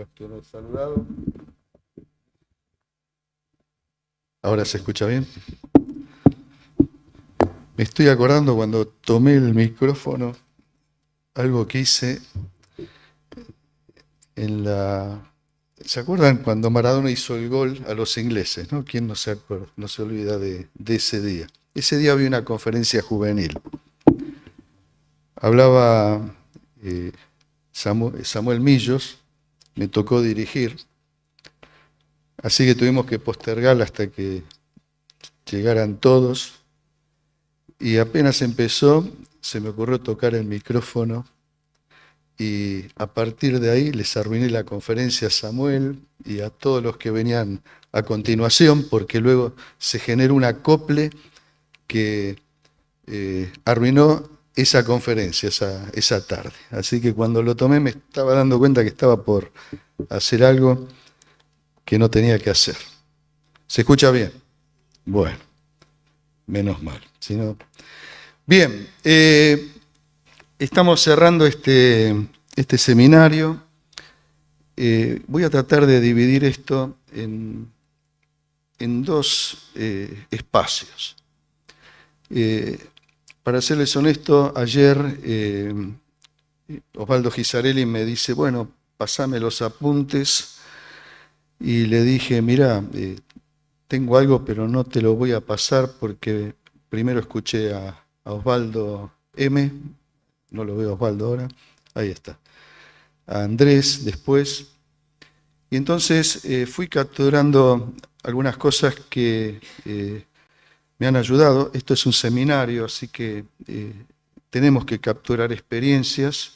los que no he saludado. ¿Ahora se escucha bien? Me estoy acordando cuando tomé el micrófono, algo que hice en la... ¿Se acuerdan cuando Maradona hizo el gol a los ingleses? ¿No? ¿Quién no se olvida de ese día? Ese día había una conferencia juvenil. Hablaba Samuel Millos, me tocó dirigir, así que tuvimos que postergarla hasta que llegaran todos. Y apenas empezó, se me ocurrió tocar el micrófono y a partir de ahí les arruiné la conferencia a Samuel y a todos los que venían a continuación, porque luego se generó un acople que arruinó esa conferencia esa tarde. Así que cuando lo tomé me estaba dando cuenta que estaba por hacer algo que no tenía que hacer. ¿Se escucha bien? Bueno, menos mal. Si no... Bien, estamos cerrando este seminario. Voy a tratar de dividir esto en dos espacios. Para serles honesto, ayer Osvaldo Gisarelli me dice, bueno, pasame los apuntes, y le dije, mira, tengo algo, pero no te lo voy a pasar porque primero escuché a Osvaldo M, no lo veo a Osvaldo ahora, ahí está, a Andrés después, y entonces fui capturando algunas cosas que me han ayudado. Esto es un seminario, así que tenemos que capturar experiencias.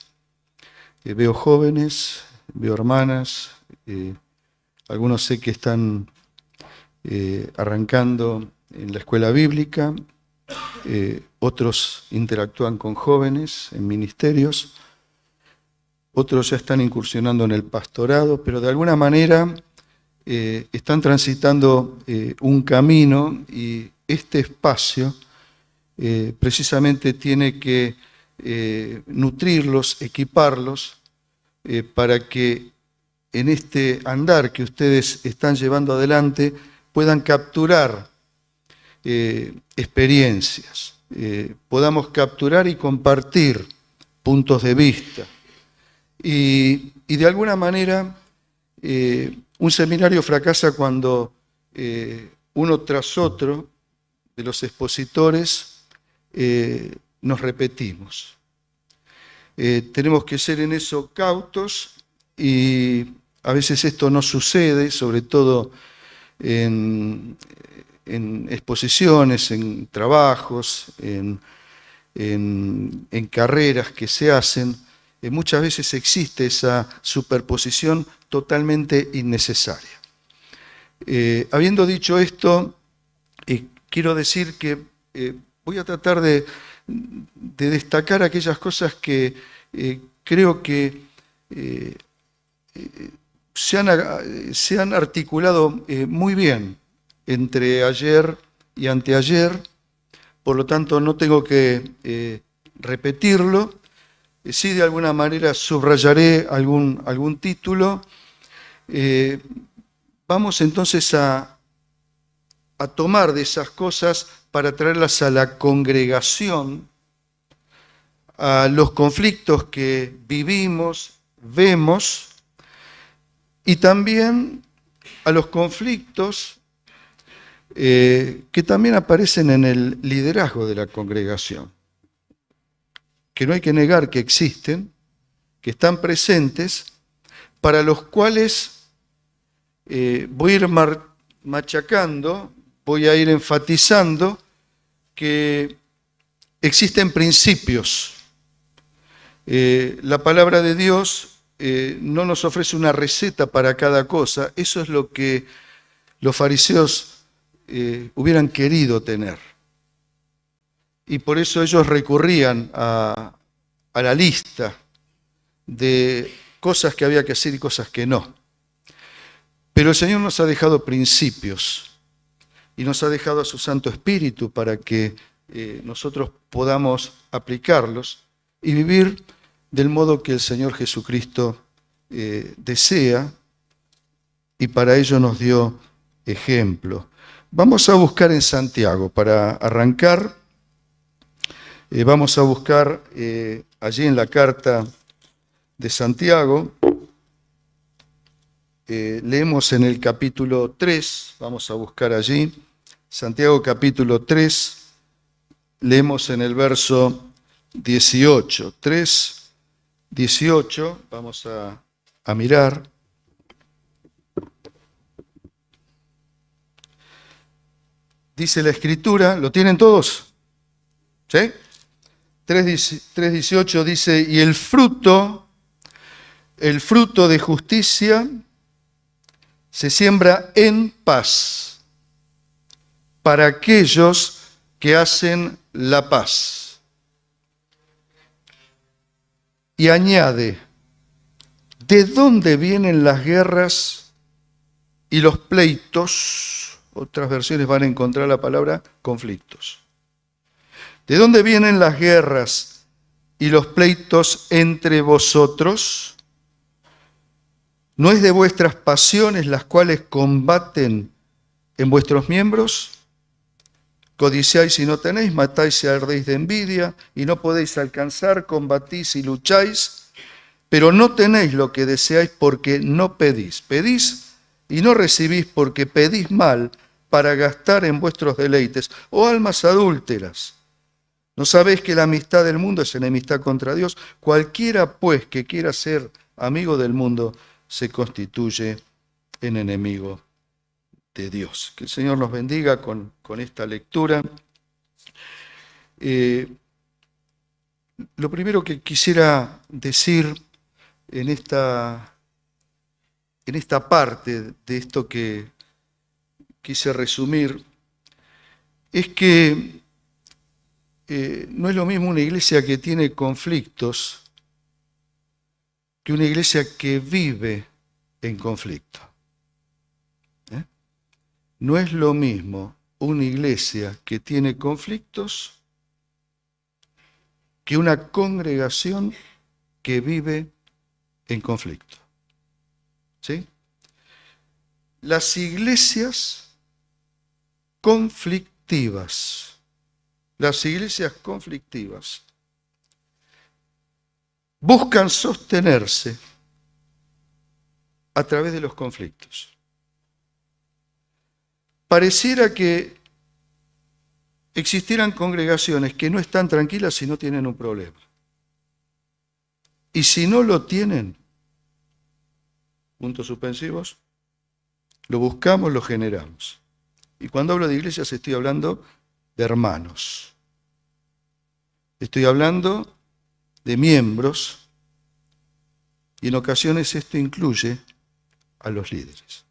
Veo jóvenes, veo hermanas, algunos sé que están arrancando en la escuela bíblica, otros interactúan con jóvenes en ministerios, otros ya están incursionando en el pastorado, pero de alguna manera están transitando un camino, y este espacio precisamente tiene que nutrirlos, equiparlos, para que en este andar que ustedes están llevando adelante puedan capturar experiencias, podamos capturar y compartir puntos de vista. Y de alguna manera un seminario fracasa cuando uno tras otro de los expositores nos repetimos. Tenemos que ser en eso cautos, y a veces esto no sucede, sobre todo en exposiciones, en trabajos, en carreras que se hacen. Muchas veces existe esa superposición totalmente innecesaria. Habiendo dicho esto, quiero decir que voy a tratar de destacar aquellas cosas que creo que se han articulado muy bien entre ayer y anteayer, por lo tanto no tengo que repetirlo. Sí, de alguna manera subrayaré algún título. Vamos entonces a tomar de esas cosas para traerlas a la congregación, a los conflictos que vivimos, vemos, y también a los conflictos que también aparecen en el liderazgo de la congregación, que no hay que negar que existen, que están presentes, para los cuales voy a ir machacando, voy a ir enfatizando que existen principios. La palabra de Dios no nos ofrece una receta para cada cosa. Eso es lo que los fariseos hubieran querido tener. Y por eso ellos recurrían a la lista de cosas que había que hacer y cosas que no. Pero el Señor nos ha dejado principios y nos ha dejado a su Santo Espíritu para que nosotros podamos aplicarlos y vivir del modo que el Señor Jesucristo desea, y para ello nos dio ejemplo. Vamos a buscar en Santiago, para arrancar, vamos a buscar allí en la carta de Santiago, leemos en el capítulo 3, vamos a buscar allí, Santiago capítulo 3, leemos en el verso 18, 3, 18, vamos a mirar. Dice la Escritura, ¿lo tienen todos? ¿Sí? 3:18 dice, y el fruto de justicia se siembra en paz para aquellos que hacen la paz. Y añade, ¿de dónde vienen las guerras y los pleitos? Otras versiones van a encontrar la palabra conflictos. ¿De dónde vienen las guerras y los pleitos entre vosotros? ¿No es de vuestras pasiones las cuales combaten en vuestros miembros? Codiciáis y no tenéis, matáis y ardéis de envidia, y no podéis alcanzar, combatís y lucháis, pero no tenéis lo que deseáis porque no pedís. Pedís y no recibís porque pedís mal para gastar en vuestros deleites. Oh almas adúlteras, ¿no sabéis que la amistad del mundo es enemistad contra Dios? Cualquiera pues que quiera ser amigo del mundo se constituye en enemigo de Dios. Que el Señor nos bendiga con esta lectura. Lo primero que quisiera decir en esta parte de esto que quise resumir es que no es lo mismo una iglesia que tiene conflictos que una iglesia que vive en conflicto. No es lo mismo una iglesia que tiene conflictos que una congregación que vive en conflicto. ¿Sí? Las iglesias conflictivas buscan sostenerse a través de los conflictos. Pareciera que existieran congregaciones que no están tranquilas si no tienen un problema. Y si no lo tienen, puntos suspensivos, lo buscamos, lo generamos. Y cuando hablo de iglesias estoy hablando de hermanos. Estoy hablando de miembros y en ocasiones esto incluye a los líderes.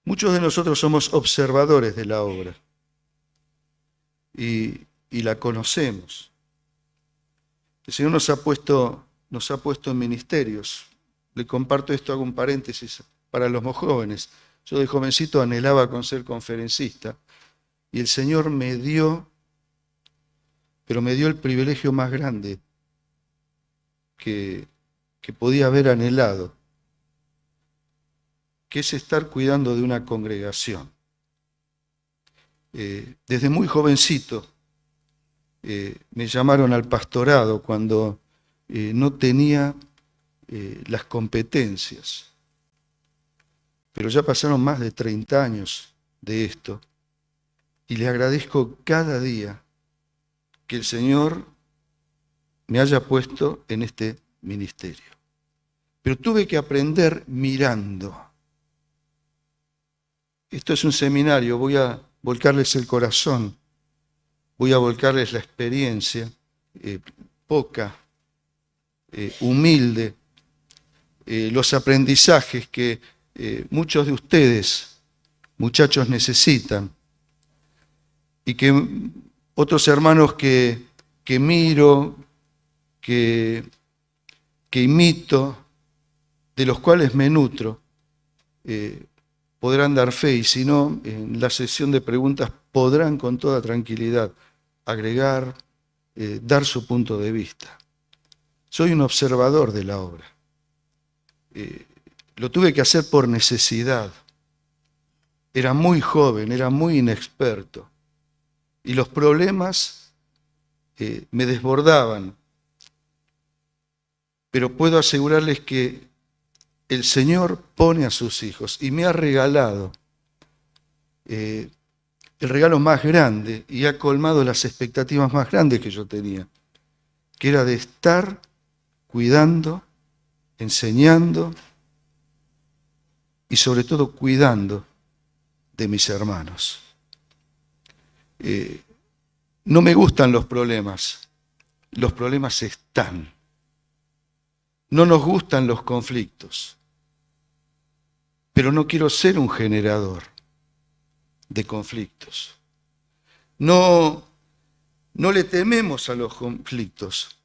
Muchos de nosotros somos observadores de la obra y la conocemos. El Señor nos ha puesto en ministerios. Le comparto esto, hago un paréntesis para los más jóvenes. Yo de jovencito anhelaba con ser conferencista y el Señor me dio el privilegio más grande que podía haber anhelado, que es estar cuidando de una congregación. Desde muy jovencito me llamaron al pastorado cuando no tenía las competencias. Pero ya pasaron más de 30 años de esto y le agradezco cada día que el Señor me haya puesto en este ministerio. Pero tuve que aprender mirando. Esto es un seminario, voy a volcarles el corazón, voy a volcarles la experiencia, poca, humilde, los aprendizajes que muchos de ustedes, muchachos, necesitan y que otros hermanos que miro, que imito, de los cuales me nutro, podrán dar fe y si no, en la sesión de preguntas podrán con toda tranquilidad agregar, dar su punto de vista. soy un observador de la obra. Lo tuve que hacer por necesidad. Era muy joven, era muy inexperto. Y los problemas me desbordaban. Pero puedo asegurarles que el Señor pone a sus hijos y me ha regalado el regalo más grande y ha colmado las expectativas más grandes que yo tenía, que era de estar cuidando, enseñando y sobre todo cuidando de mis hermanos. No me gustan los problemas están. No nos gustan los conflictos, pero no quiero ser un generador de conflictos. No le tememos a los conflictos,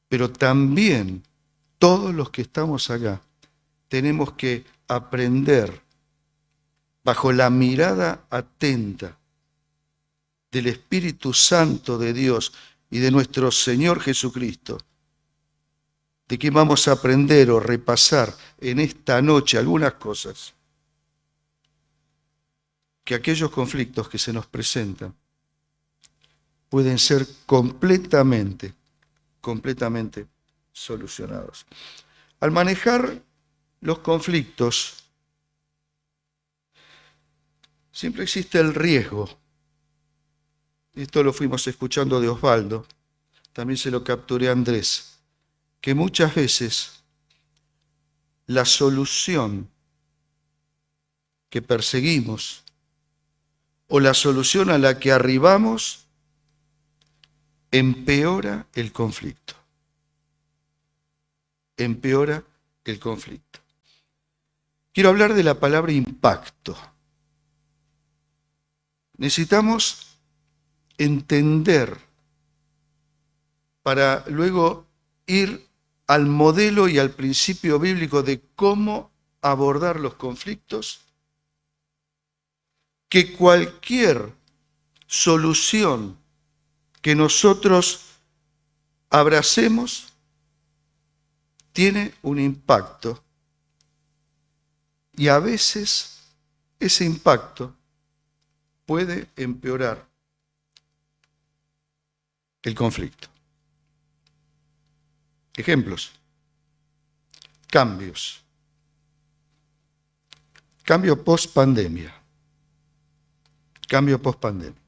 pero también todos los que estamos acá tenemos que aprender bajo la mirada atenta del Espíritu Santo de Dios y de nuestro Señor Jesucristo, de que vamos a aprender o repasar en esta noche algunas cosas, que aquellos conflictos que se nos presentan pueden ser completamente solucionados. Al manejar los conflictos, siempre existe el riesgo. Esto lo fuimos escuchando de Osvaldo, también se lo capturé a Andrés, que muchas veces la solución que perseguimos o la solución a la que arribamos empeora el conflicto. Empeora el conflicto. Quiero hablar de la palabra impacto. Necesitamos entender para luego ir al modelo y al principio bíblico de cómo abordar los conflictos, que cualquier solución que nosotros abracemos tiene un impacto y a veces ese impacto puede empeorar el conflicto. Ejemplos. Cambios. Cambio post-pandemia. Cambio post-pandemia.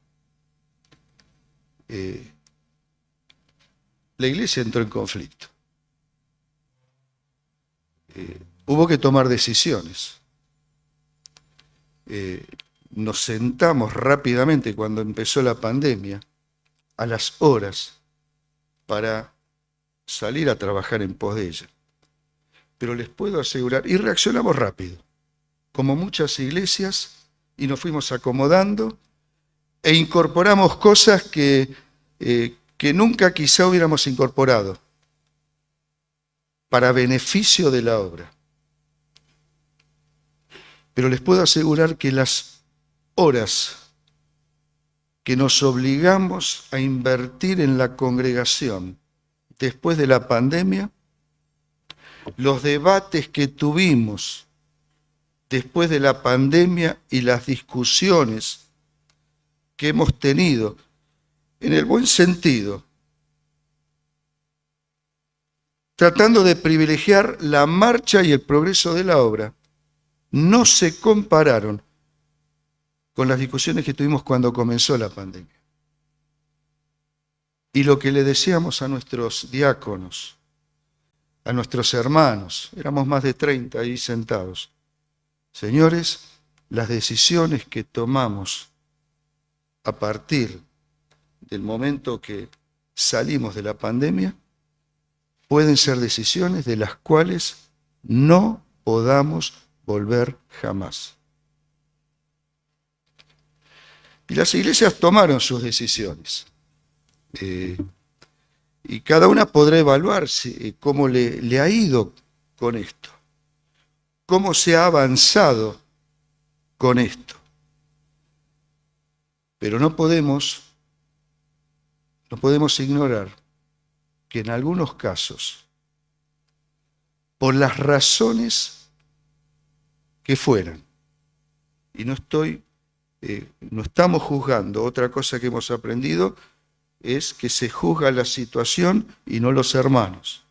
La iglesia entró en conflicto. Hubo que tomar decisiones. Nos sentamos rápidamente cuando empezó la pandemia, a las horas, para salir a trabajar en pos de ella. Pero les puedo asegurar, y reaccionamos rápido, como muchas iglesias, y nos fuimos acomodando, e incorporamos cosas que nunca quizá hubiéramos incorporado, para beneficio de la obra. Pero les puedo asegurar que las horas que nos obligamos a invertir en la congregación después de la pandemia, los debates que tuvimos después de la pandemia y las discusiones que hemos tenido, en el buen sentido, tratando de privilegiar la marcha y el progreso de la obra, no se compararon con las discusiones que tuvimos cuando comenzó la pandemia. Y lo que le decíamos a nuestros diáconos, a nuestros hermanos, éramos más de 30 ahí sentados. Señores, las decisiones que tomamos a partir del momento que salimos de la pandemia pueden ser decisiones de las cuales no podamos volver jamás. Y las iglesias tomaron sus decisiones. Y cada una podrá evaluar cómo le ha ido con esto, cómo se ha avanzado con esto. Pero no podemos ignorar que en algunos casos, por las razones que fueran, y no estamos juzgando, otra cosa que hemos aprendido es que se juzga la situación y no los hermanos,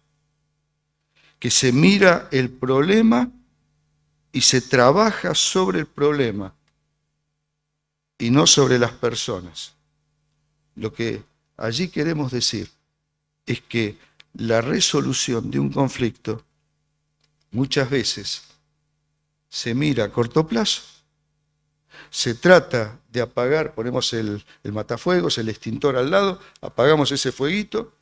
que se mira el problema y se trabaja sobre el problema y no sobre las personas. Lo que allí queremos decir es que la resolución de un conflicto muchas veces se mira a corto plazo, se trata de apagar, ponemos el matafuegos, el extintor al lado, apagamos ese fueguito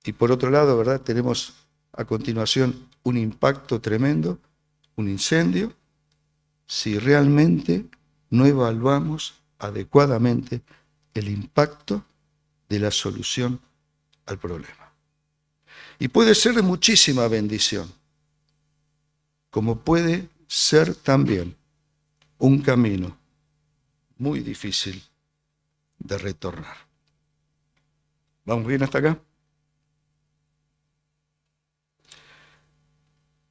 y por otro lado, ¿verdad?, tenemos a continuación un impacto tremendo, un incendio, si realmente no evaluamos adecuadamente el impacto de la solución al problema. Y puede ser de muchísima bendición, como puede ser también un camino muy difícil de retornar. ¿Vamos bien hasta acá?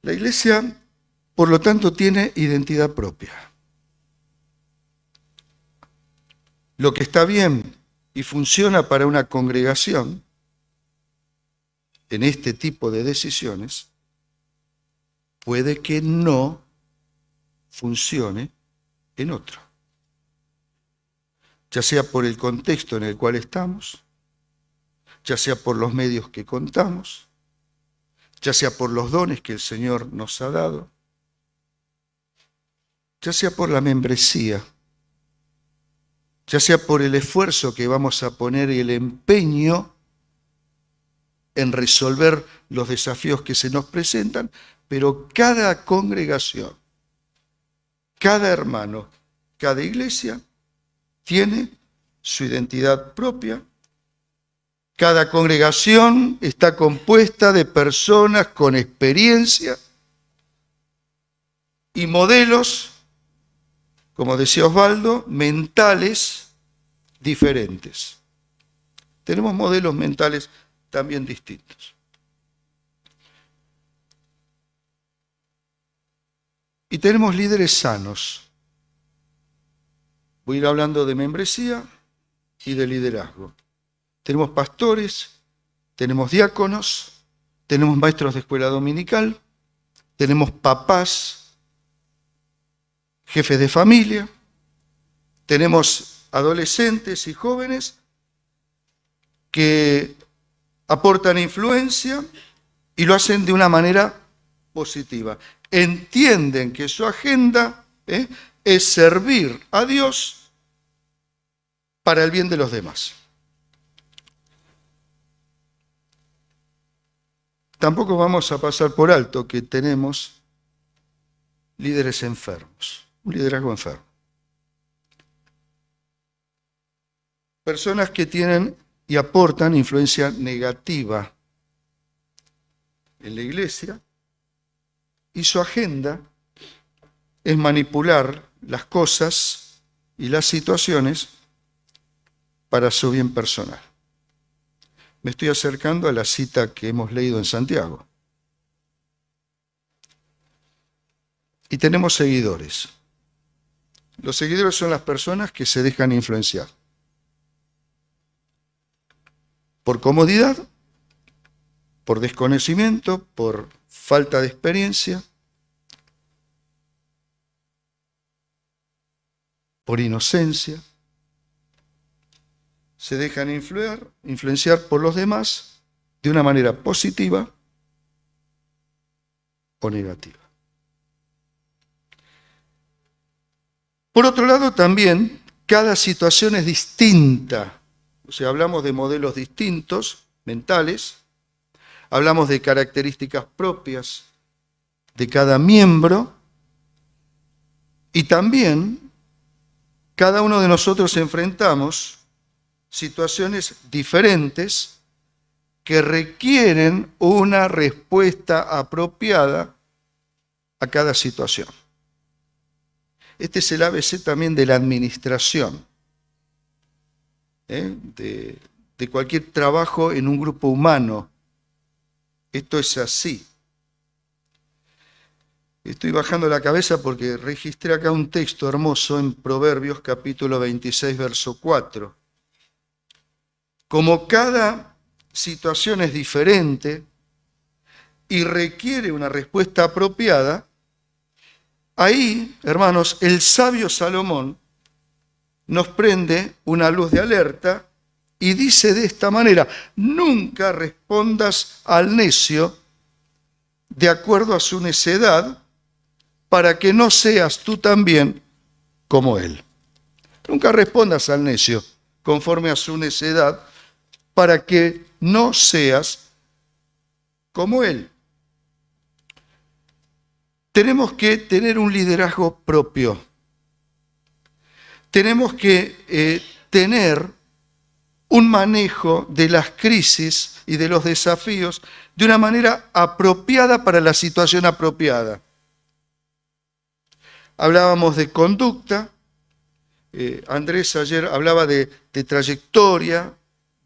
La Iglesia, por lo tanto, tiene identidad propia. Lo que está bien y funciona para una congregación en este tipo de decisiones, puede que no funcione en otro. Ya sea por el contexto en el cual estamos, ya sea por los medios que contamos, ya sea por los dones que el Señor nos ha dado, ya sea por la membresía, ya sea por el esfuerzo que vamos a poner y el empeño en resolver los desafíos que se nos presentan, pero cada congregación, cada hermano, cada iglesia tiene su identidad propia. Cada congregación está compuesta de personas con experiencia y modelos, como decía Osvaldo, mentales diferentes. Tenemos modelos mentales también distintos. Y tenemos líderes sanos. Voy a ir hablando de membresía y de liderazgo. Tenemos pastores, tenemos diáconos, tenemos maestros de escuela dominical, tenemos papás, jefes de familia, tenemos adolescentes y jóvenes que aportan influencia y lo hacen de una manera positiva. Entienden que su agenda es servir a Dios para el bien de los demás. Tampoco vamos a pasar por alto que tenemos líderes enfermos, un liderazgo enfermo. Personas que tienen y aportan influencia negativa en la iglesia y su agenda es manipular las cosas y las situaciones para su bien personal. Me estoy acercando a la cita que hemos leído en Santiago. Y tenemos seguidores. Los seguidores son las personas que se dejan influenciar. Por comodidad, por desconocimiento, por falta de experiencia, por inocencia. Se dejan influenciar por los demás de una manera positiva o negativa. Por otro lado, también cada situación es distinta. O sea, hablamos de modelos distintos, mentales, hablamos de características propias de cada miembro y también cada uno de nosotros enfrentamos situaciones diferentes que requieren una respuesta apropiada a cada situación. Este es el ABC también de la administración, de de cualquier trabajo en un grupo humano. Esto es así. Estoy bajando la cabeza porque registré acá un texto hermoso en Proverbios capítulo 26, verso 4. Como cada situación es diferente y requiere una respuesta apropiada, ahí, hermanos, el sabio Salomón nos prende una luz de alerta y dice de esta manera: nunca respondas al necio de acuerdo a su necedad, para que no seas tú también como él. Nunca respondas al necio conforme a su necedad, para que no seas como él. Tenemos que tener un liderazgo propio. Tenemos que tener un manejo de las crisis y de los desafíos de una manera apropiada para la situación apropiada. Hablábamos de conducta, Andrés ayer hablaba de trayectoria,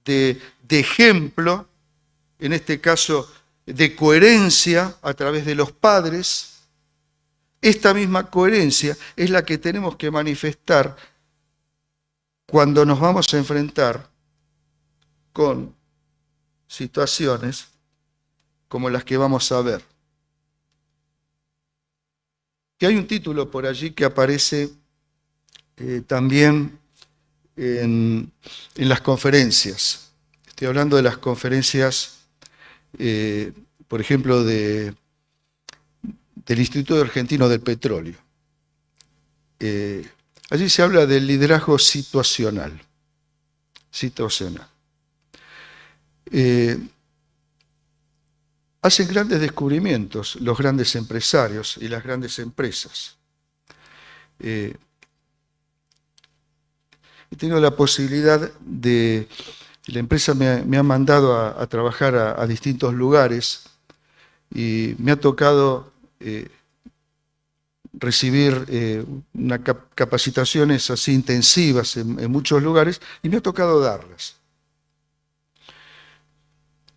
de ejemplo, en este caso de coherencia a través de los padres. Esta misma coherencia es la que tenemos que manifestar cuando nos vamos a enfrentar con situaciones como las que vamos a ver. Que hay un título por allí que aparece también en las conferencias. Estoy hablando de las conferencias, por ejemplo, del Instituto Argentino del Petróleo. Allí se habla del liderazgo situacional. Hacen grandes descubrimientos los grandes empresarios y las grandes empresas. He tenido la posibilidad de... La empresa me ha mandado a trabajar a distintos lugares y me ha tocado recibir capacitaciones así intensivas en muchos lugares y me ha tocado darlas.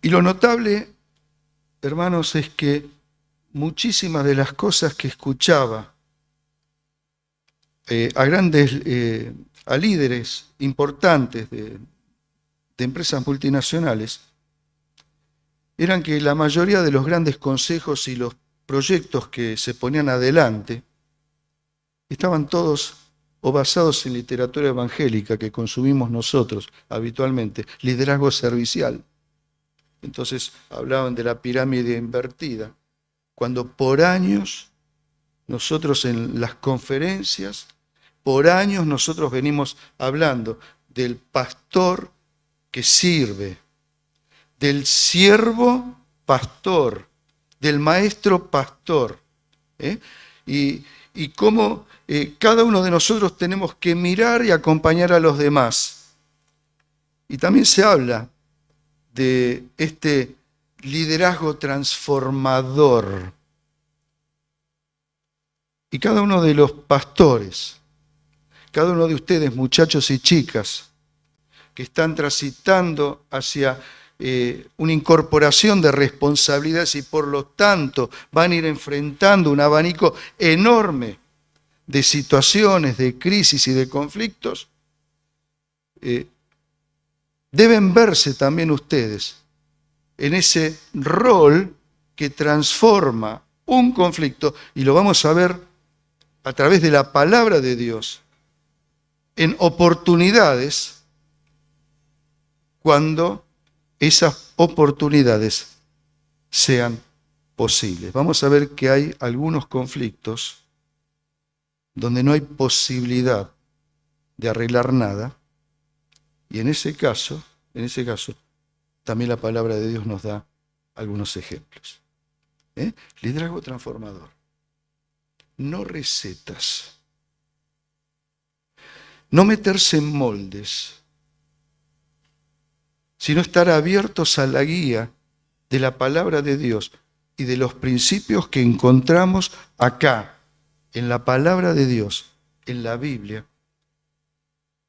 Y lo notable, hermanos, es que muchísimas de las cosas que escuchaba a líderes importantes de empresas multinacionales, eran que la mayoría de los grandes consejos y los proyectos que se ponían adelante estaban todos o basados en literatura evangélica que consumimos nosotros habitualmente, liderazgo servicial. Entonces hablaban de la pirámide invertida, cuando por años nosotros en las conferencias, por años nosotros venimos hablando del pastor que sirve, del siervo pastor, del maestro pastor, y cómo cada uno de nosotros tenemos que mirar y acompañar a los demás. Y también se habla de este liderazgo transformador. Y cada uno de los pastores, cada uno de ustedes, muchachos y chicas, que están transitando hacia una incorporación de responsabilidades y por lo tanto van a ir enfrentando un abanico enorme de situaciones, de crisis y de conflictos, deben verse también ustedes en ese rol que transforma un conflicto, y lo vamos a ver a través de la palabra de Dios, en oportunidades, cuando esas oportunidades sean posibles. Vamos a ver que hay algunos conflictos donde no hay posibilidad de arreglar nada, y en ese caso, también la palabra de Dios nos da algunos ejemplos. Liderazgo transformador. No recetas. No meterse en moldes, sino estar abiertos a la guía de la palabra de Dios y de los principios que encontramos acá, en la palabra de Dios, en la Biblia,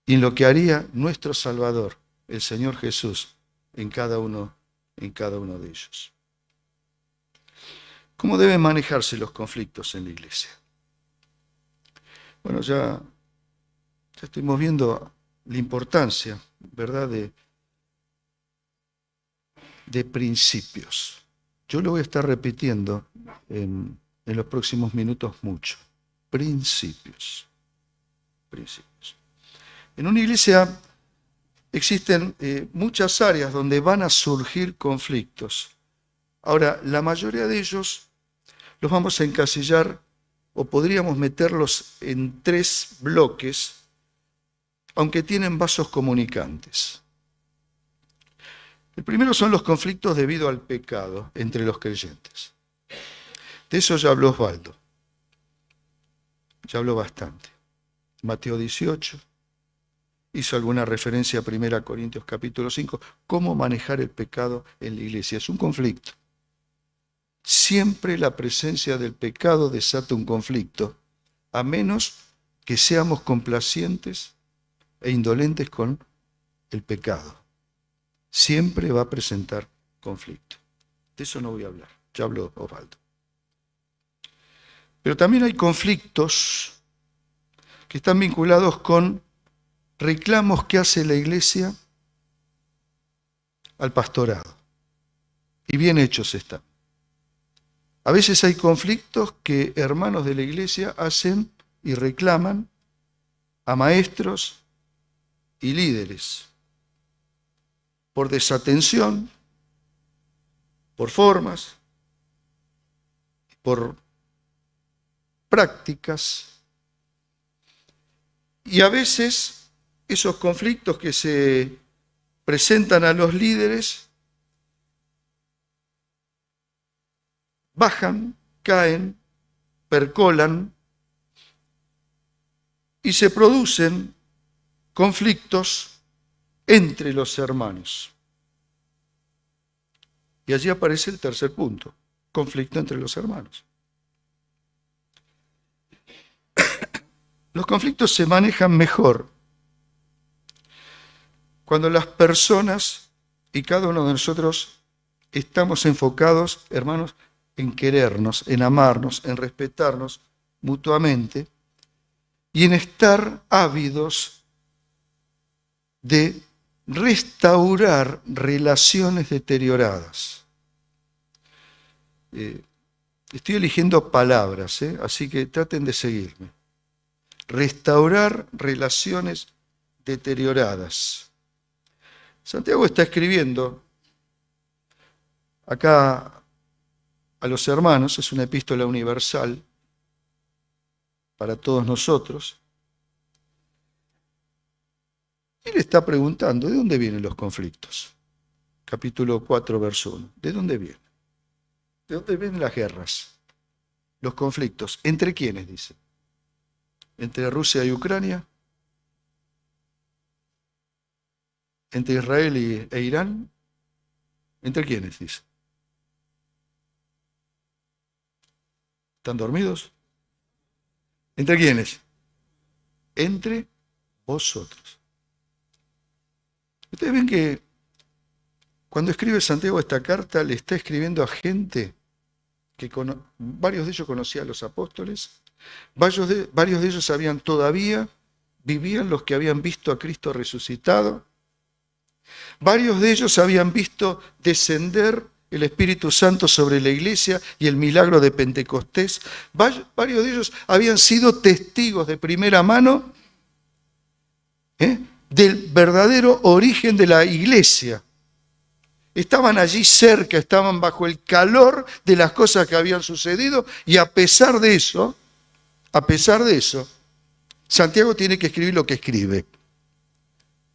y en lo que haría nuestro Salvador el Señor Jesús en cada uno de ellos. ¿Cómo deben manejarse los conflictos en la iglesia? Bueno, ya estuvimos viendo la importancia, ¿verdad?, de principios. Yo lo voy a estar repitiendo en los próximos minutos mucho. Principios. En una iglesia existen muchas áreas donde van a surgir conflictos. Ahora, la mayoría de ellos los vamos a encasillar o podríamos meterlos en 3 bloques, aunque tienen vasos comunicantes. El primero son los conflictos debido al pecado entre los creyentes. De eso ya habló Osvaldo. Ya habló bastante. Mateo 18, hizo alguna referencia a 1 Corintios capítulo 5, cómo manejar el pecado en la iglesia. Es un conflicto. Siempre la presencia del pecado desata un conflicto, a menos que seamos complacientes e indolentes con el pecado. Siempre va a presentar conflicto. De eso no voy a hablar, ya habló Osvaldo. Pero también hay conflictos que están vinculados con reclamos que hace la iglesia al pastorado. Y bien hechos están. A veces hay conflictos que hermanos de la iglesia hacen y reclaman a maestros y líderes por desatención, por formas, por prácticas. Y a veces esos conflictos que se presentan a los líderes bajan, caen, percolan y se producen conflictos entre los hermanos. Y allí aparece el tercer punto, conflicto entre los hermanos. Los conflictos se manejan mejor cuando las personas y cada uno de nosotros estamos enfocados, hermanos, en querernos, en amarnos, en respetarnos mutuamente y en estar ávidos de restaurar relaciones deterioradas. Estoy eligiendo palabras, así que traten de seguirme. Restaurar relaciones deterioradas. Santiago está escribiendo acá a los hermanos, es una epístola universal para todos nosotros. Él está preguntando, ¿de dónde vienen los conflictos? Capítulo 4, verso 1. ¿De dónde vienen? ¿De dónde vienen las guerras? Los conflictos. ¿Entre quiénes, dice? ¿Entre Rusia y Ucrania? ¿Entre Israel e Irán? ¿Entre quiénes, dice? ¿Están dormidos? ¿Entre quiénes? Entre vosotros. Ustedes ven que cuando escribe Santiago esta carta le está escribiendo a gente que varios de ellos conocían a los apóstoles, varios de ellos vivían los que habían visto a Cristo resucitado, varios de ellos habían visto descender el Espíritu Santo sobre la iglesia y el milagro de Pentecostés, varios de ellos habían sido testigos de primera mano del verdadero origen de la iglesia. Estaban allí cerca, estaban bajo el calor de las cosas que habían sucedido y a pesar de eso, Santiago tiene que escribir lo que escribe.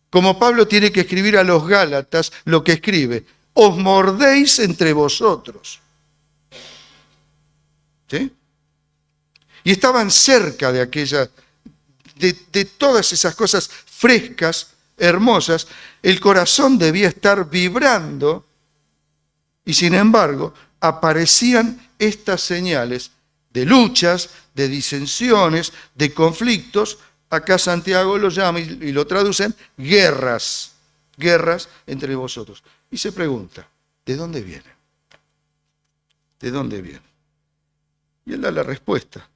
Como Pablo tiene que escribir a los Gálatas lo que escribe. Os mordéis entre vosotros. ¿Sí? Y estaban cerca de de todas esas cosas frescas, hermosas. El corazón debía estar vibrando y sin embargo aparecían estas señales de luchas, de disensiones, de conflictos. Acá Santiago lo llama y lo traducen guerras. guerras entre vosotros. Y se pregunta, ¿de dónde vienen? ¿De dónde vienen? Y él da la respuesta.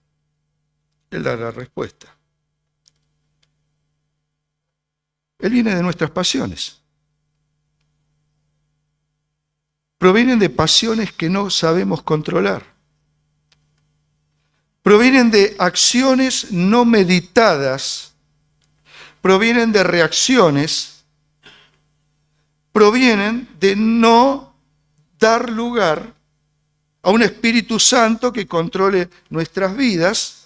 Él da la respuesta. Él viene de nuestras pasiones. Provienen de pasiones que no sabemos controlar. Provienen de acciones no meditadas. Provienen de reacciones. Provienen de no dar lugar a un Espíritu Santo que controle nuestras vidas,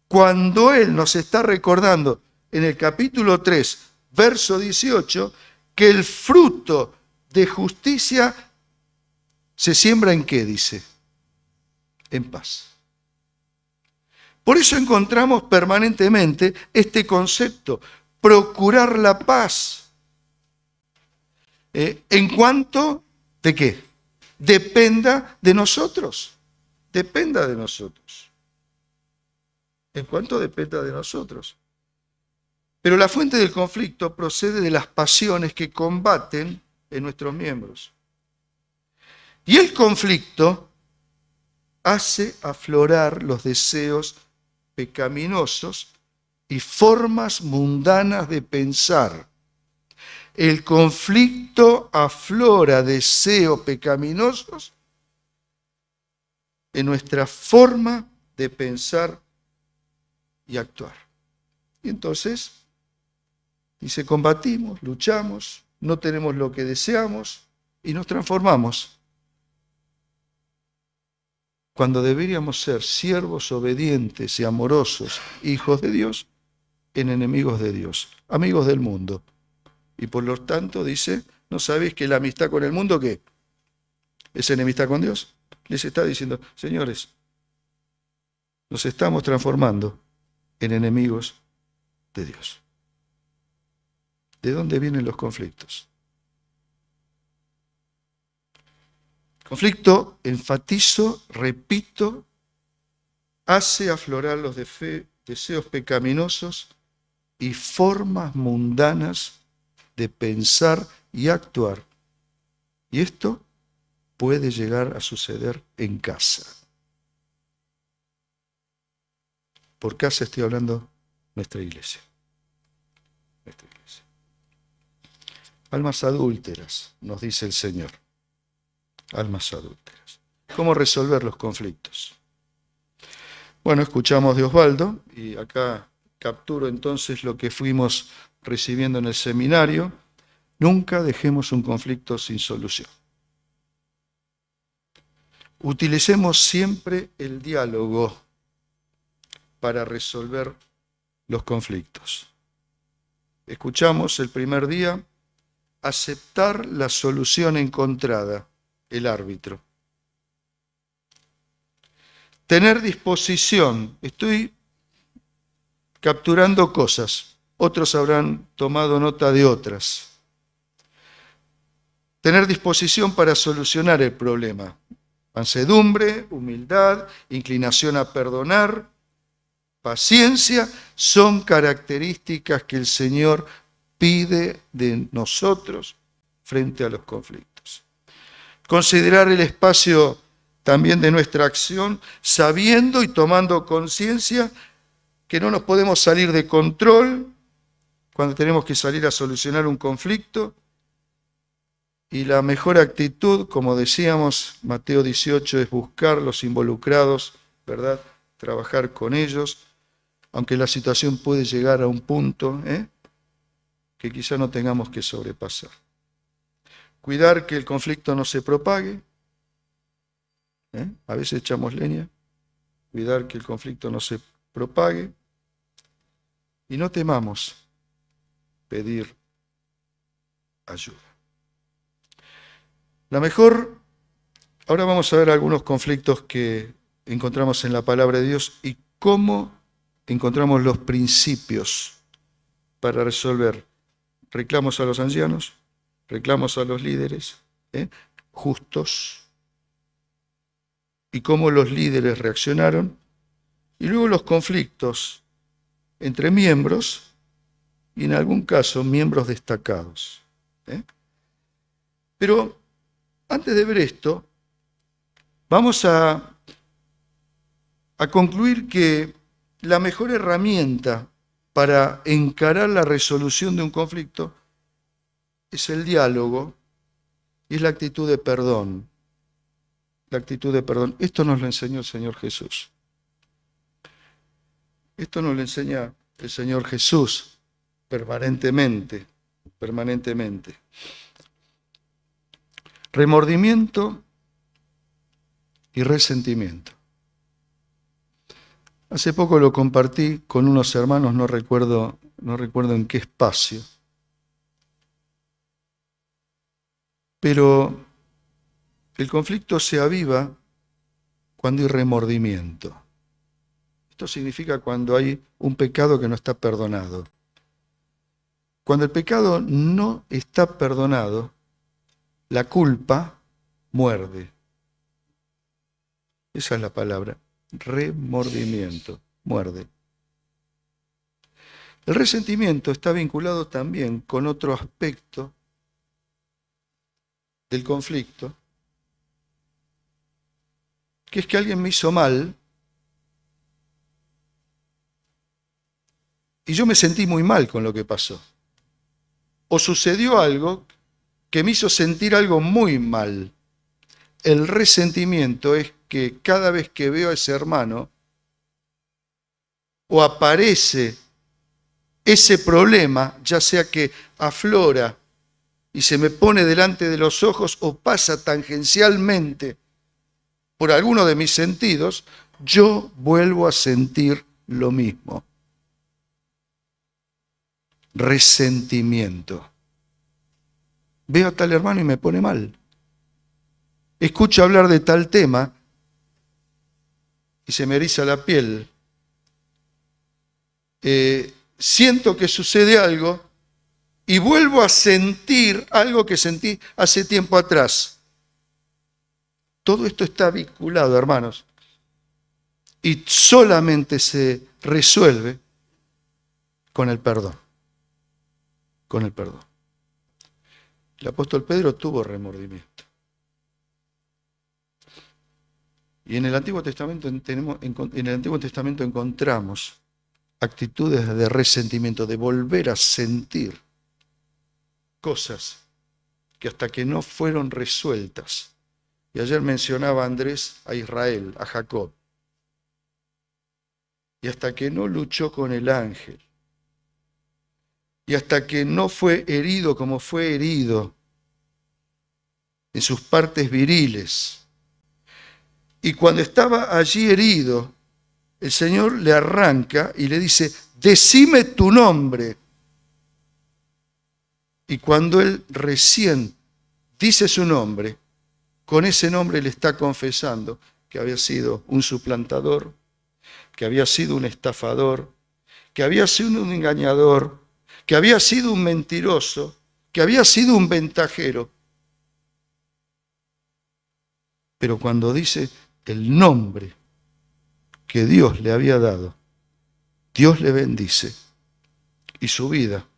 cuando Él nos está recordando en el capítulo 3, verso 18, que el fruto de justicia se siembra ¿en qué? Dice, en paz. Por eso encontramos permanentemente este concepto, procurar la paz. En cuanto, ¿de qué? Dependa de nosotros. Dependa de nosotros. En cuanto dependa de nosotros. Pero la fuente del conflicto procede de las pasiones que combaten en nuestros miembros. Y el conflicto hace aflorar los deseos pecaminosos y formas mundanas de pensar. El conflicto aflora deseos pecaminosos en nuestra forma de pensar y actuar. Y entonces, dice, combatimos, luchamos, no tenemos lo que deseamos y nos transformamos. Cuando deberíamos ser siervos obedientes y amorosos, hijos de Dios, en enemigos de Dios, amigos del mundo. Y por lo tanto dice, ¿no sabéis que la amistad con el mundo qué? ¿Es enemistad con Dios? Les está diciendo, señores, nos estamos transformando en enemigos de Dios. ¿De dónde vienen los conflictos? Conflicto, enfatizo, repito, hace aflorar los deseos pecaminosos y formas mundanas de pensar y actuar. Y esto puede llegar a suceder en casa. Por casa estoy hablando nuestra iglesia. Nuestra iglesia. Almas adúlteras, nos dice el Señor. Almas adúlteras. ¿Cómo resolver los conflictos? Bueno, escuchamos de Osvaldo y acá capturo entonces lo que fuimos recibiendo en el seminario. Nunca dejemos un conflicto sin solución. Utilicemos siempre el diálogo para resolver los conflictos. Escuchamos el primer día, aceptar la solución encontrada, el árbitro. Tener disposición, estoy capturando cosas, otros habrán tomado nota de otras. Tener disposición para solucionar el problema. Mansedumbre, humildad, inclinación a perdonar, paciencia, son características que el Señor pide de nosotros frente a los conflictos. Considerar el espacio también de nuestra acción, sabiendo y tomando conciencia que no nos podemos salir de control cuando tenemos que salir a solucionar un conflicto. Y la mejor actitud, como decíamos, Mateo 18, es buscar los involucrados, ¿verdad? Trabajar con ellos, aunque la situación puede llegar a un punto que quizá no tengamos que sobrepasar. Cuidar que el conflicto no se propague. A veces echamos leña. Cuidar que el conflicto no se propague. Y no temamos pedir ayuda. Ahora vamos a ver algunos conflictos que encontramos en la palabra de Dios y cómo encontramos los principios para resolver reclamos a los ancianos, reclamos a los líderes justos, y cómo los líderes reaccionaron, y luego los conflictos entre miembros, y en algún caso miembros destacados. Pero antes de ver esto, vamos a concluir que la mejor herramienta para encarar la resolución de un conflicto es el diálogo y es la actitud de perdón. La actitud de perdón. Esto nos lo enseñó el Señor Jesús. Esto nos lo enseña el Señor Jesús permanentemente. Remordimiento y resentimiento. Hace poco lo compartí con unos hermanos, no recuerdo en qué espacio. Pero el conflicto se aviva cuando hay remordimiento. Esto significa cuando hay un pecado que no está perdonado. Cuando el pecado no está perdonado, la culpa muerde. Esa es la palabra, remordimiento, muerde. El resentimiento está vinculado también con otro aspecto del conflicto, que es que alguien me hizo mal y yo me sentí muy mal con lo que pasó. O sucedió algo que me hizo sentir algo muy mal. El resentimiento es que cada vez que veo a ese hermano o aparece ese problema, ya sea que aflora y se me pone delante de los ojos o pasa tangencialmente por alguno de mis sentidos, yo vuelvo a sentir lo mismo. Resentimiento. Veo a tal hermano y me pone mal. Escucho hablar de tal tema y se me eriza la piel. Siento que sucede algo y vuelvo a sentir algo que sentí hace tiempo atrás. Todo esto está vinculado, hermanos, y solamente se resuelve con el perdón. Con el perdón. El apóstol Pedro tuvo remordimiento. Y en el Antiguo Testamento encontramos actitudes de resentimiento, de volver a sentir cosas que hasta que no fueron resueltas. Y ayer mencionaba Andrés a Israel, a Jacob. Y hasta que no luchó con el ángel, y hasta que no fue herido como fue herido en sus partes viriles, y cuando estaba allí herido, el Señor le arranca y le dice, decime tu nombre. Y cuando él recién dice su nombre, con ese nombre le está confesando que había sido un suplantador, que había sido un estafador, que había sido un engañador, que había sido un mentiroso, que había sido un ventajero. Pero cuando dice el nombre que Dios le había dado, Dios le bendice y su vida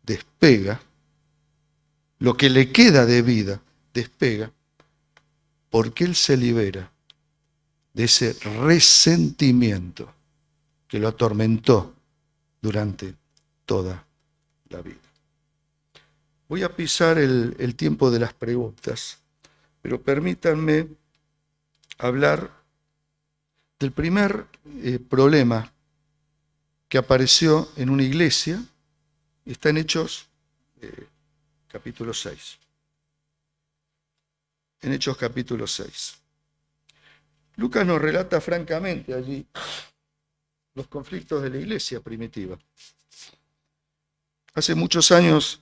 despega, lo que le queda de vida despega, porque él se libera de ese resentimiento que lo atormentó durante toda la vida. Voy a pisar el tiempo de las preguntas, pero permítanme hablar del primer problema que apareció en una iglesia. Está en Hechos capítulo 6. En Hechos capítulo 6. Lucas nos relata francamente allí los conflictos de la iglesia primitiva. Hace muchos años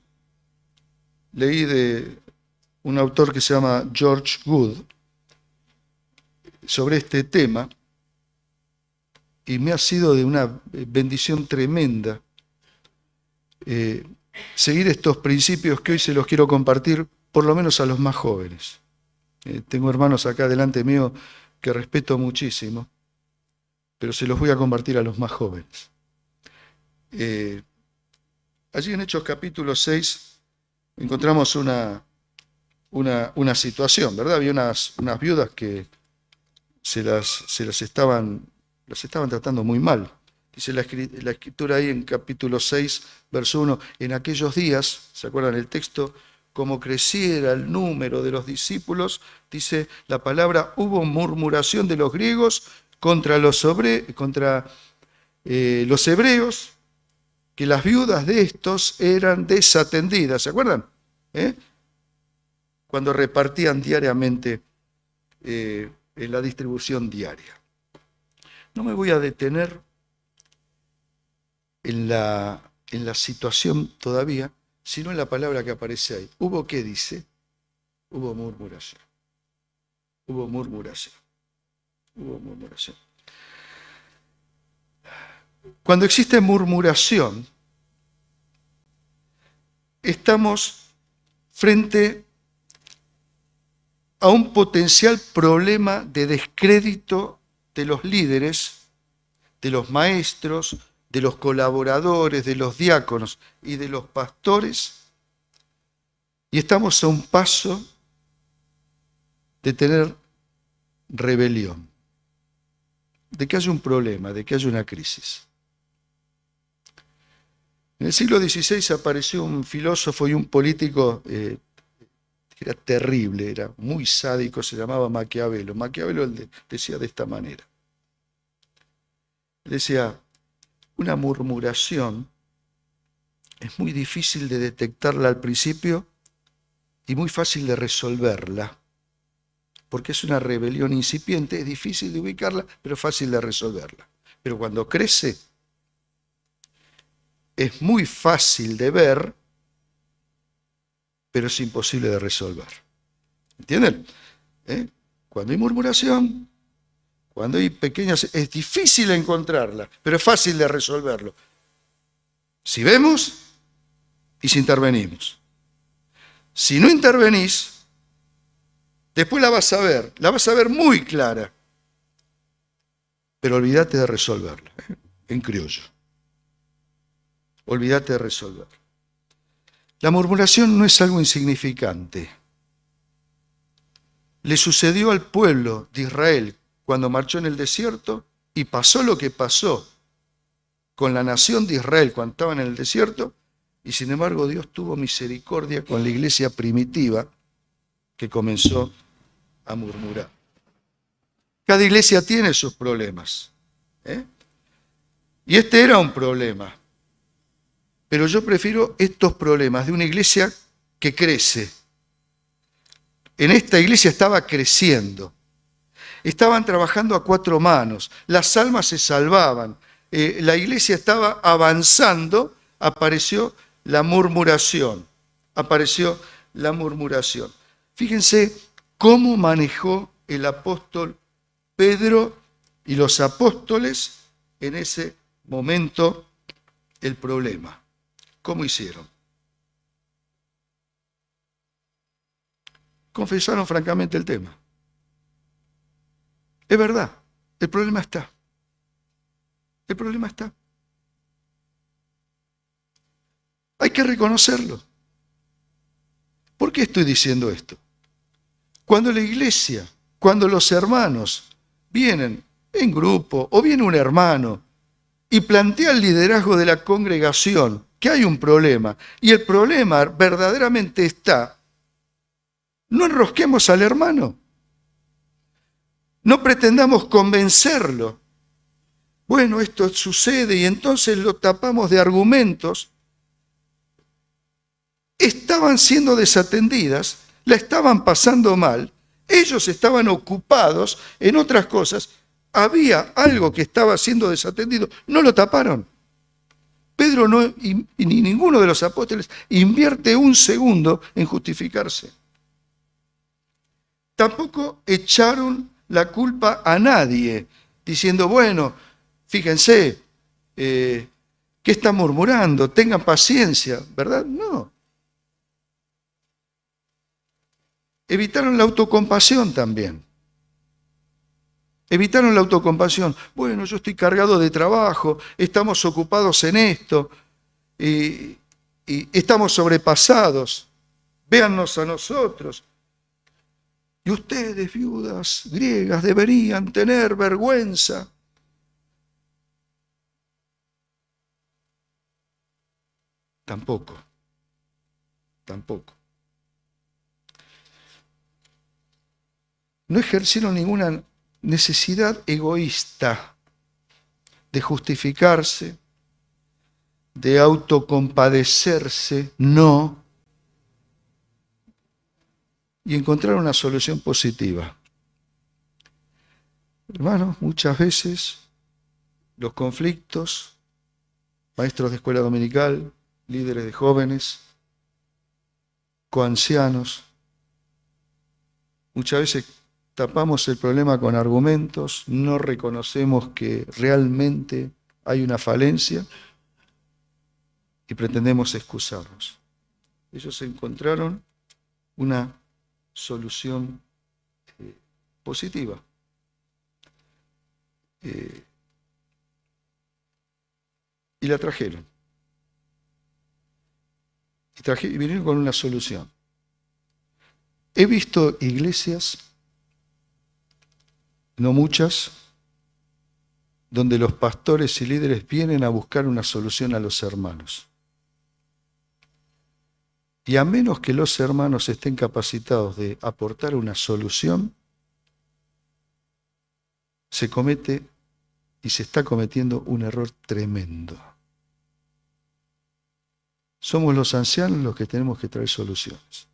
leí de un autor que se llama George Good sobre este tema y me ha sido de una bendición tremenda seguir estos principios que hoy se los quiero compartir por lo menos a los más jóvenes. Tengo hermanos acá delante mío que respeto muchísimo, pero se los voy a compartir a los más jóvenes. Allí en Hechos capítulo 6 encontramos una situación, ¿verdad? Había unas viudas que se las estaban tratando muy mal. Dice la escritura ahí en capítulo 6, verso 1, en aquellos días, ¿se acuerdan el texto? Como creciera el número de los discípulos, dice la palabra, hubo murmuración de los griegos contra los hebreos, que las viudas de estos eran desatendidas, ¿se acuerdan? Cuando repartían diariamente en la distribución diaria. No me voy a detener en la situación todavía, sino en la palabra que aparece ahí. ¿Hubo qué dice? Hubo murmuración. Hubo murmuración. Hubo murmuración. Cuando existe murmuración, estamos frente a un potencial problema de descrédito de los líderes, de los maestros, de los colaboradores, de los diáconos y de los pastores, y estamos a un paso de tener rebelión, de que haya un problema, de que haya una crisis. En el siglo XVI apareció un filósofo y un político era terrible, era muy sádico, se llamaba Maquiavelo. Maquiavelo decía de esta manera. Decía, una murmuración es muy difícil de detectarla al principio y muy fácil de resolverla, porque es una rebelión incipiente, es difícil de ubicarla, pero fácil de resolverla. Pero cuando crece, es muy fácil de ver, pero es imposible de resolver. ¿Entienden? Cuando hay murmuración, cuando hay pequeñas, es difícil encontrarla, pero es fácil de resolverlo. Si vemos y si intervenimos. Si no intervenís, después la vas a ver muy clara, pero olvídate de resolverla, en criollo. Olvídate de resolverla. La murmuración no es algo insignificante. Le sucedió al pueblo de Israel cuando marchó en el desierto y pasó lo que pasó con la nación de Israel cuando estaban en el desierto, y sin embargo Dios tuvo misericordia con la iglesia primitiva que comenzó a murmurar. Cada iglesia tiene sus problemas, y este era un problema. Pero yo prefiero estos problemas de una iglesia que crece. En esta iglesia estaba creciendo. Estaban trabajando a cuatro manos. Las almas se salvaban. La iglesia estaba avanzando. Apareció la murmuración. Apareció la murmuración. Fíjense cómo manejó el apóstol Pedro y los apóstoles en ese momento el problema. ¿Cómo hicieron? Confesaron francamente el tema. Es verdad, el problema está. El problema está. Hay que reconocerlo. ¿Por qué estoy diciendo esto? Cuando la iglesia, cuando los hermanos vienen en grupo o viene un hermano y plantea el liderazgo de la congregación, que hay un problema, y el problema verdaderamente está, no enrosquemos al hermano. No pretendamos convencerlo. Bueno, esto sucede y entonces lo tapamos de argumentos. Estaban siendo desatendidas, la estaban pasando mal, ellos estaban ocupados en otras cosas, había algo que estaba siendo desatendido, no lo taparon. Pedro y ni ninguno de los apóstoles invierte un segundo en justificarse. Tampoco echaron la culpa a nadie, diciendo, bueno, fíjense, ¿qué están murmurando? Tengan paciencia, ¿verdad? No. Evitaron la autocompasión también. Evitaron la autocompasión. Bueno, yo estoy cargado de trabajo, estamos ocupados en esto y estamos sobrepasados. véannos a nosotros. Y ustedes, viudas griegas, deberían tener vergüenza. Tampoco. No ejercieron ninguna necesidad egoísta de justificarse, de autocompadecerse, no. Y encontrar una solución positiva. Hermanos, muchas veces los conflictos, maestros de escuela dominical, líderes de jóvenes, coancianos, muchas veces tapamos el problema con argumentos, no reconocemos que realmente hay una falencia y pretendemos excusarnos. Ellos encontraron una solución positiva. Y la trajeron. Y vinieron con una solución. He visto iglesias, no muchas, donde los pastores y líderes vienen a buscar una solución a los hermanos. Y a menos que los hermanos estén capacitados de aportar una solución, se comete y se está cometiendo un error tremendo. Somos los ancianos los que tenemos que traer soluciones.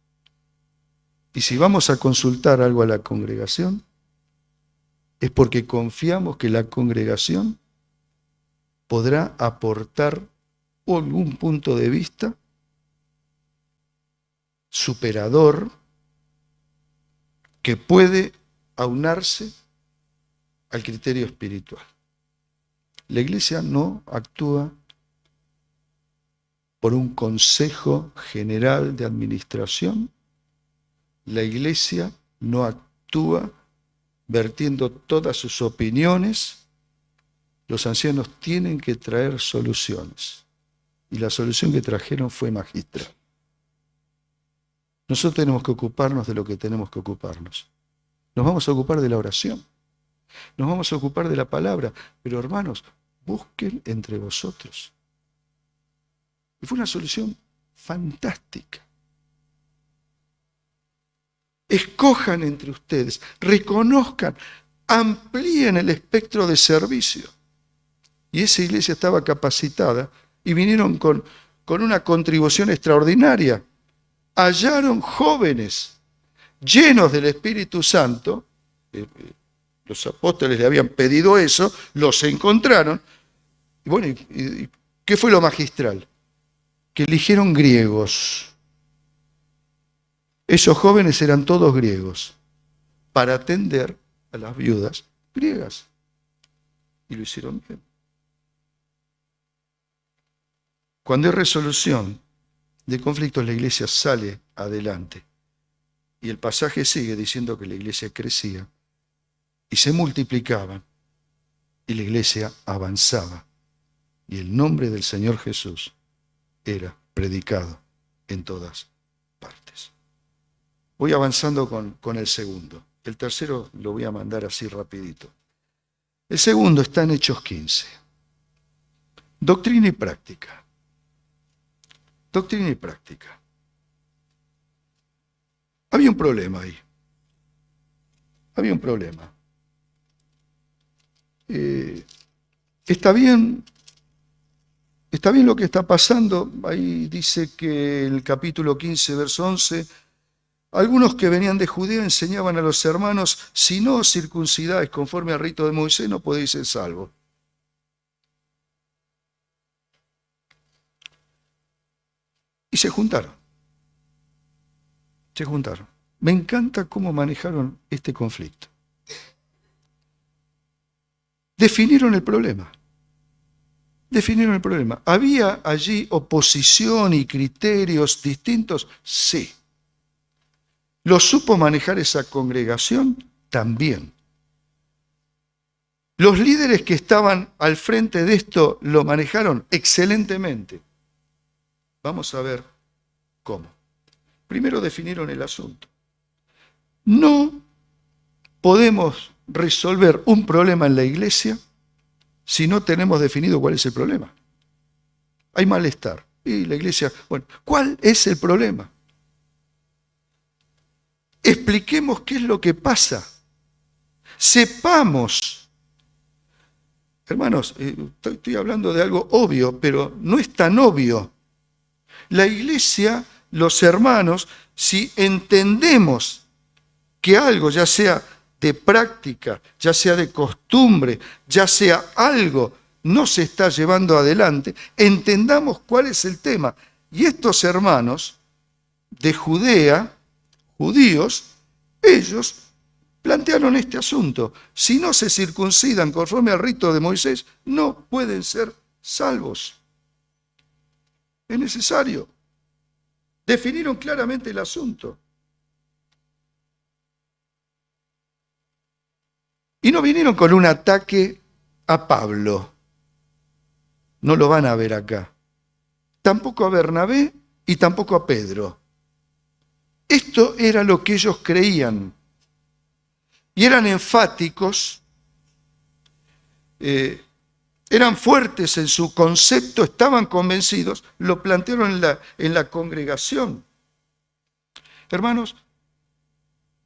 Y si vamos a consultar algo a la congregación, es porque confiamos que la congregación podrá aportar algún punto de vista superador que puede aunarse al criterio espiritual. La iglesia no actúa por un consejo general de administración. La iglesia no actúa vertiendo todas sus opiniones. Los ancianos tienen que traer soluciones. Y la solución que trajeron fue magistral. Nosotros tenemos que ocuparnos de lo que tenemos que ocuparnos. Nos vamos a ocupar de la oración. Nos vamos a ocupar de la palabra. Pero hermanos, busquen entre vosotros. Y fue una solución fantástica. Escojan entre ustedes, reconozcan, amplíen el espectro de servicio. Y esa iglesia estaba capacitada y vinieron con una contribución extraordinaria. Hallaron jóvenes llenos del Espíritu Santo, los apóstoles le habían pedido eso, los encontraron. Y bueno, ¿qué fue lo magistral? Que eligieron griegos. Esos jóvenes eran todos griegos para atender a las viudas griegas. Y lo hicieron bien. Cuando hay resolución de conflictos, la iglesia sale adelante. Y el pasaje sigue diciendo que la iglesia crecía y se multiplicaban y la iglesia avanzaba. Y el nombre del Señor Jesús era predicado en todas partes. Voy avanzando con el segundo. El tercero lo voy a mandar así rapidito. El segundo está en Hechos 15. Doctrina y práctica. Doctrina y práctica. Había un problema ahí. Había un problema. Está bien lo que está pasando. Ahí dice que en el capítulo 15, verso 11, algunos que venían de Judea enseñaban a los hermanos, si no os circuncidáis conforme al rito de Moisés, no podéis ser salvos. Y se juntaron. Me encanta cómo manejaron este conflicto. Definieron el problema. ¿Había allí oposición y criterios distintos? Sí. ¿Lo supo manejar esa congregación? También. ¿Los líderes que estaban al frente de esto lo manejaron? Excelentemente. Vamos a ver cómo. Primero definieron el asunto. No podemos resolver un problema en la iglesia si no tenemos definido cuál es el problema. Hay malestar. Y la iglesia, bueno, ¿cuál es el problema? Expliquemos qué es lo que pasa. Sepamos. Hermanos, estoy hablando de algo obvio, pero no es tan obvio. La iglesia, los hermanos, si entendemos que algo, ya sea de práctica, ya sea de costumbre, ya sea algo, no se está llevando adelante, entendamos cuál es el tema. Y estos hermanos de Judea, judíos, ellos plantearon este asunto. Si no se circuncidan conforme al rito de Moisés, no pueden ser salvos. Es necesario. Definieron claramente el asunto. Y no vinieron con un ataque a Pablo. No lo van a ver acá. Tampoco a Bernabé y tampoco a Pedro. Esto era lo que ellos creían. Y eran enfáticos, eran fuertes en su concepto, estaban convencidos, lo plantearon en la congregación. Hermanos,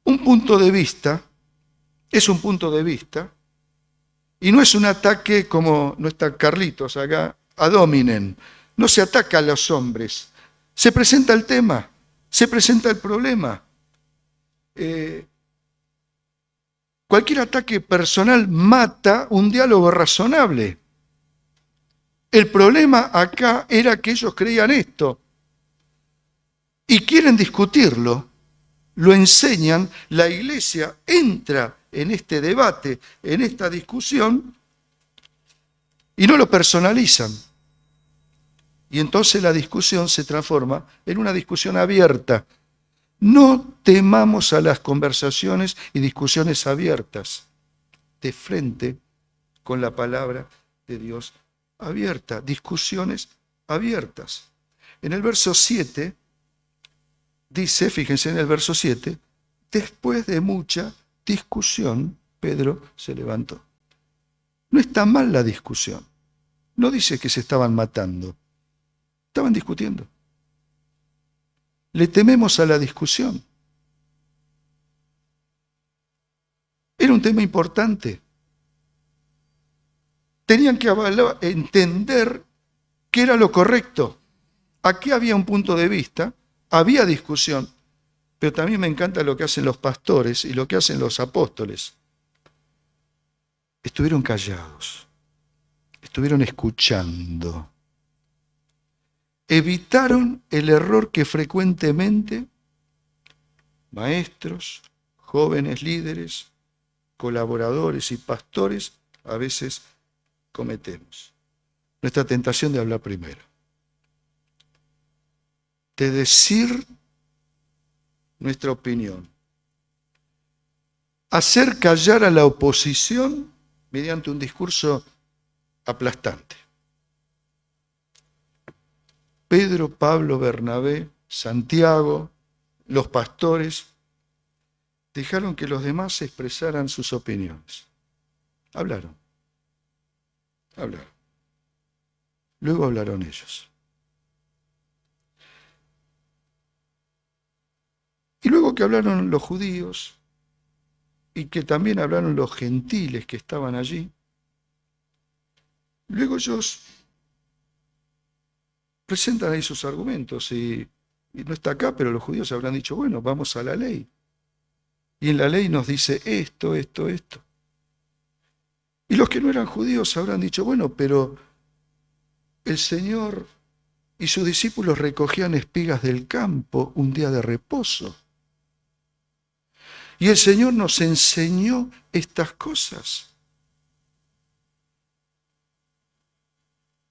un punto de vista es un punto de vista y no es un ataque como no está Carlitos acá, ad hominem. No se ataca a los hombres. Se presenta el tema, se presenta el problema. Cualquier ataque personal mata un diálogo razonable. El problema acá era que ellos creían esto y quieren discutirlo, lo enseñan, la iglesia entra en este debate, en esta discusión y no lo personalizan. Y entonces la discusión se transforma en una discusión abierta. No temamos a las conversaciones y discusiones abiertas, de frente con la palabra de Dios abierta, discusiones abiertas. En el verso 7 dice, fíjense en el verso 7, después de mucha discusión, Pedro se levantó. No está mal la discusión. No dice que se estaban matando. Estaban discutiendo. Le tememos a la discusión. Era un tema importante. Tenían que entender qué era lo correcto. Aquí había un punto de vista, había discusión, pero también me encanta lo que hacen los pastores y lo que hacen los apóstoles. Estuvieron callados, estuvieron escuchando. Evitaron el error que frecuentemente maestros, jóvenes líderes, colaboradores y pastores a veces cometemos. Nuestra tentación de hablar primero, de decir nuestra opinión, hacer callar a la oposición mediante un discurso aplastante. Pedro, Pablo, Bernabé, Santiago, los pastores, dejaron que los demás expresaran sus opiniones. Hablaron. Luego hablaron ellos. Y luego que hablaron los judíos y que también hablaron los gentiles que estaban allí, luego ellos presentan ahí sus argumentos y no está acá, pero los judíos habrán dicho, bueno, vamos a la ley. Y en la ley nos dice esto. Y los que no eran judíos habrán dicho, bueno, pero el Señor y sus discípulos recogían espigas del campo un día de reposo. Y el Señor nos enseñó estas cosas.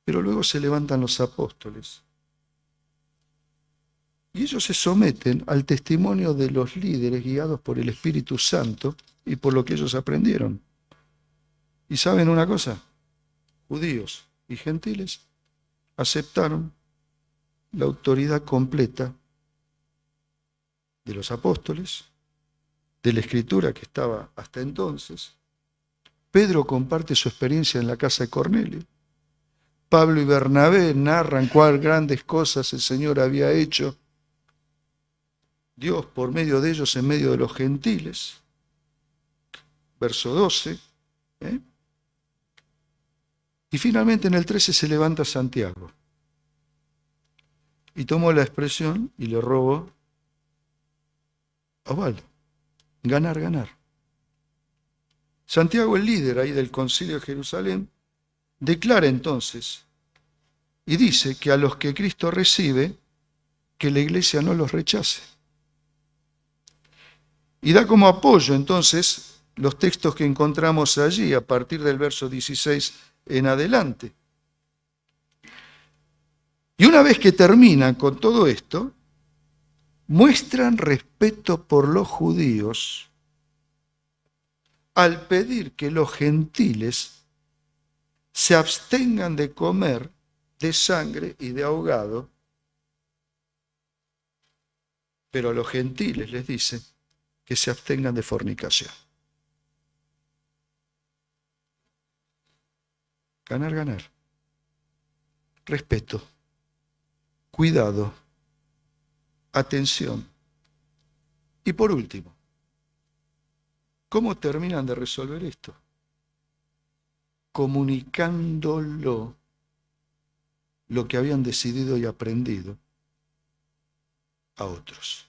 Pero luego se levantan los apóstoles. Y ellos se someten al testimonio de los líderes guiados por el Espíritu Santo y por lo que ellos aprendieron. ¿Y saben una cosa? Judíos y gentiles aceptaron la autoridad completa de los apóstoles, de la escritura que estaba hasta entonces. Pedro comparte su experiencia en la casa de Cornelio. Pablo y Bernabé narran cuál grandes cosas el Señor había hecho, Dios por medio de ellos en medio de los gentiles. Verso 12. Y finalmente en el 13 se levanta Santiago y tomó la expresión y le robó a Osvaldo. Ganar, ganar. Santiago, el líder ahí del Concilio de Jerusalén, declara entonces y dice que a los que Cristo recibe, que la iglesia no los rechace. Y da como apoyo entonces los textos que encontramos allí a partir del verso 16 en adelante. Y una vez que terminan con todo esto, muestran respeto por los judíos al pedir que los gentiles se abstengan de comer de sangre y de ahogado, pero a los gentiles les dice que se abstengan de fornicación. Ganar, ganar. Respeto, cuidado, atención. Y por último, ¿cómo terminan de resolver esto? Comunicándolo, lo que habían decidido y aprendido, a otros.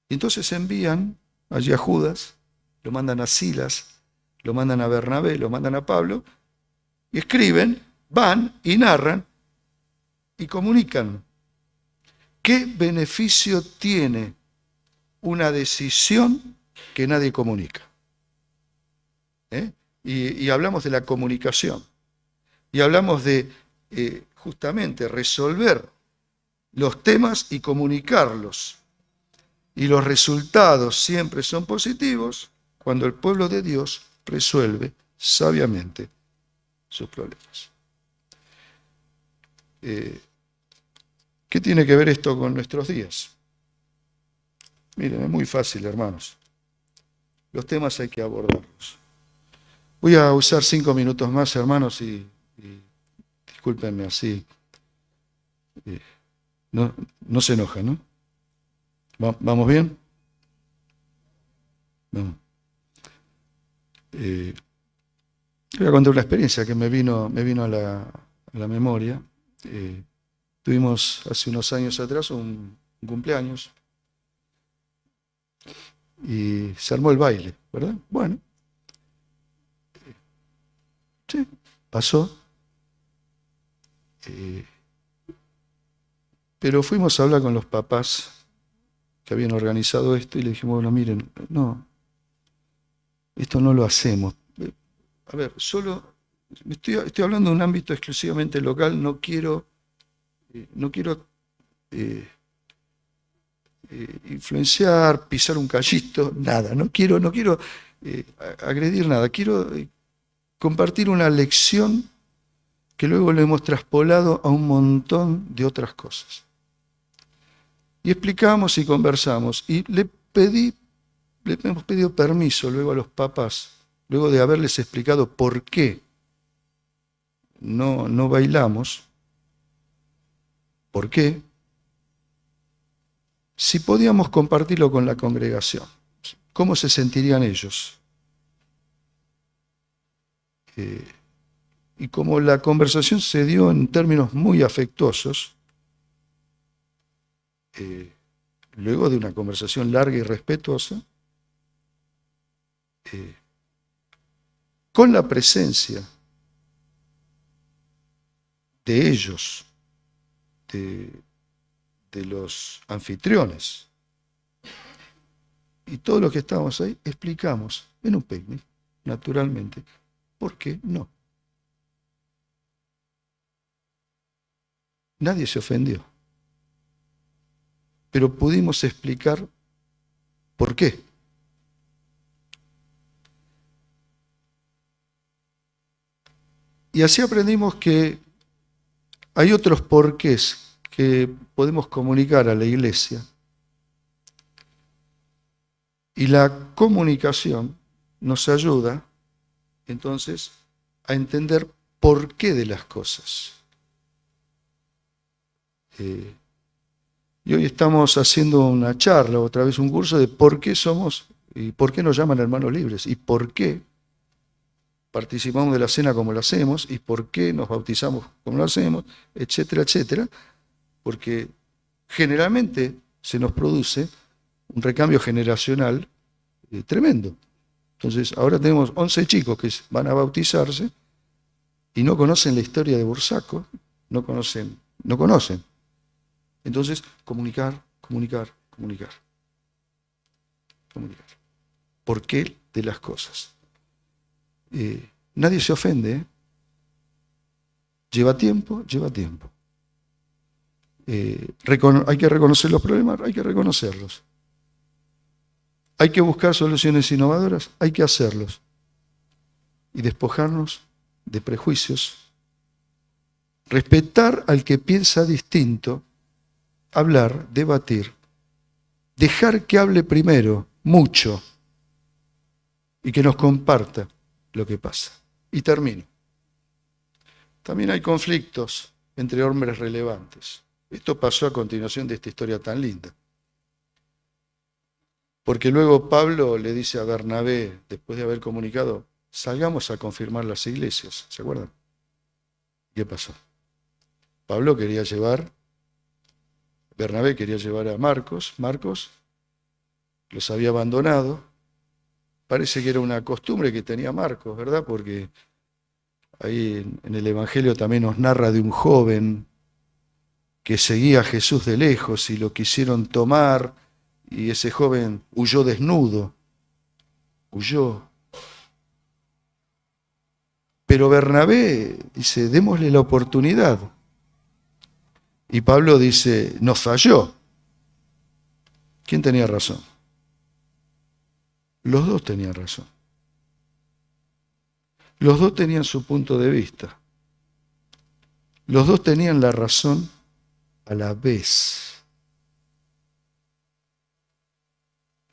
Y entonces envían allí a Judas, lo mandan a Silas, lo mandan a Bernabé, lo mandan a Pablo, y escriben, van y narran y comunican. ¿Qué beneficio tiene una decisión que nadie comunica? Y hablamos de la comunicación. Y hablamos de justamente resolver los temas y comunicarlos. Y los resultados siempre son positivos cuando el pueblo de Dios resuelve sabiamente sus problemas. ¿Qué tiene que ver esto con nuestros días? Miren, es muy fácil, hermanos. Los temas hay que abordarlos. Voy a usar 5 minutos más, hermanos, y discúlpenme así. No se enojan, ¿no? ¿Vamos bien? Vamos. Voy a contar una experiencia que me vino a la memoria. Tuvimos hace unos años atrás un cumpleaños y se armó el baile, ¿verdad? Bueno, sí, pasó. Pero fuimos a hablar con los papás que habían organizado esto y le dijimos, bueno, miren, no, esto no lo hacemos. A ver, solo estoy hablando de un ámbito exclusivamente local, no quiero influenciar, pisar un callito, nada, no quiero agredir nada, quiero compartir una lección que luego le hemos traspolado a un montón de otras cosas. Y explicamos y conversamos, y le hemos pedido permiso luego a los papás, luego de haberles explicado por qué no bailamos, por qué, si podíamos compartirlo con la congregación. ¿Cómo se sentirían ellos? Y como la conversación se dio en términos muy afectuosos, luego de una conversación larga y respetuosa, con la presencia de ellos, de los anfitriones, y todos los que estábamos ahí, explicamos en un picnic, naturalmente, por qué no. Nadie se ofendió, pero pudimos explicar por qué. Y así aprendimos que hay otros porqués que podemos comunicar a la iglesia Y la comunicación nos ayuda entonces a entender por qué de las cosas. Y hoy estamos haciendo una charla, otra vez un curso de por qué somos y por qué nos llaman hermanos libres y por qué participamos de la cena como lo hacemos y por qué nos bautizamos como lo hacemos, etcétera, etcétera, porque generalmente se nos produce un recambio generacional tremendo. Entonces, ahora tenemos 11 chicos que van a bautizarse y no conocen la historia de Bursaco, no conocen. Entonces, comunicar. ¿Por qué de las cosas? Nadie se ofende, ¿eh? Lleva tiempo. Hay que reconocer los problemas, hay que reconocerlos. Hay que buscar soluciones innovadoras, hay que hacerlos. Y despojarnos de prejuicios. Respetar al que piensa distinto. Hablar, debatir. Dejar que hable primero, mucho. Y que nos comparta lo que pasa. Y termino. También hay conflictos entre hombres relevantes. Esto pasó a continuación de esta historia tan linda. Porque luego Pablo le dice a Bernabé, después de haber comunicado, salgamos a confirmar las iglesias. ¿Se acuerdan? ¿Qué pasó? Bernabé quería llevar a Marcos. Marcos los había abandonado. Parece que era una costumbre que tenía Marcos, ¿verdad? Porque ahí en el Evangelio también nos narra de un joven que seguía a Jesús de lejos y lo quisieron tomar y ese joven huyó desnudo. Huyó. Pero Bernabé dice, démosle la oportunidad. Y Pablo dice, nos falló. ¿Quién tenía razón? Los dos tenían razón. Los dos tenían su punto de vista. Los dos tenían la razón a la vez.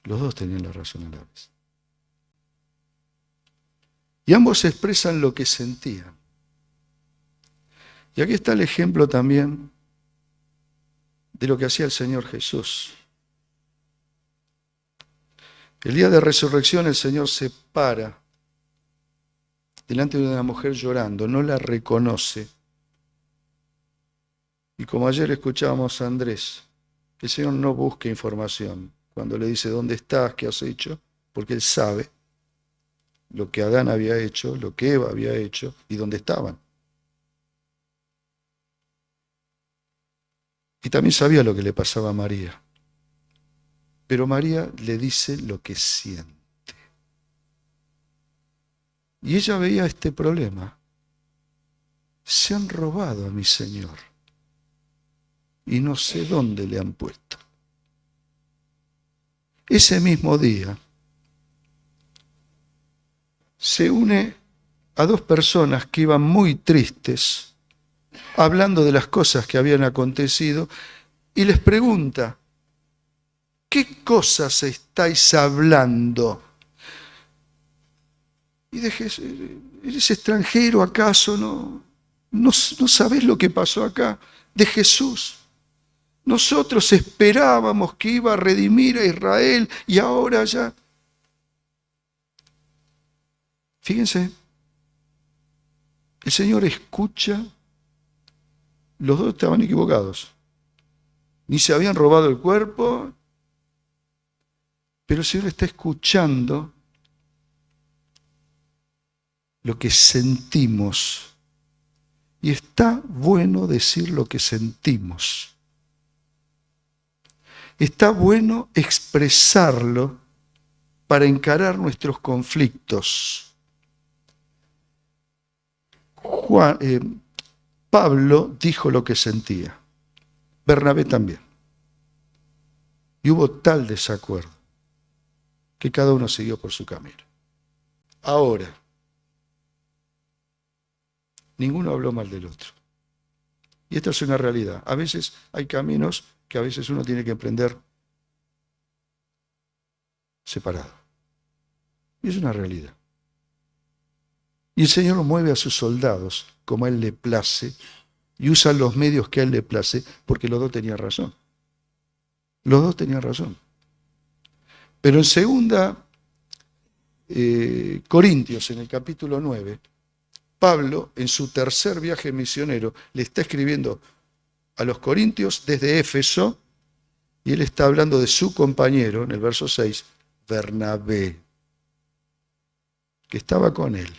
Los dos tenían la razón a la vez. Y ambos expresan lo que sentían. Y aquí está el ejemplo también de lo que hacía el Señor Jesús. El día de resurrección el Señor se para delante de una mujer llorando, no la reconoce. Y como ayer escuchábamos a Andrés, el Señor no busca información cuando le dice ¿dónde estás? ¿Qué has hecho? Porque Él sabe lo que Adán había hecho, lo que Eva había hecho y dónde estaban. Y también sabía lo que le pasaba a María. Pero María le dice lo que siente. Y ella veía este problema. Se han robado a mi Señor. Y no sé dónde le han puesto. Ese mismo día se une a dos personas que iban muy tristes, hablando de las cosas que habían acontecido, y les pregunta, ¿qué cosas estáis hablando? Y dije, ¿eres extranjero acaso? ¿No sabés lo que pasó acá? De Jesús. Nosotros esperábamos que iba a redimir a Israel y ahora ya... Fíjense, el Señor escucha, los dos estaban equivocados. Ni se habían robado el cuerpo, pero el Señor está escuchando lo que sentimos. Y está bueno decir lo que sentimos. Está bueno expresarlo para encarar nuestros conflictos. Pablo dijo lo que sentía. Bernabé también. Y hubo tal desacuerdo que cada uno siguió por su camino. Ahora, ninguno habló mal del otro. Y esta es una realidad. A veces hay caminos que a veces uno tiene que emprender separados. Y es una realidad. Y el Señor mueve a sus soldados como a Él le place y usa los medios que a Él le place, porque los dos tenían razón. Los dos tenían razón. Pero en segunda Corintios, en el capítulo 9, Pablo, en su tercer viaje misionero, le está escribiendo a los corintios desde Éfeso, y él está hablando de su compañero, en el verso 6, Bernabé, que estaba con él.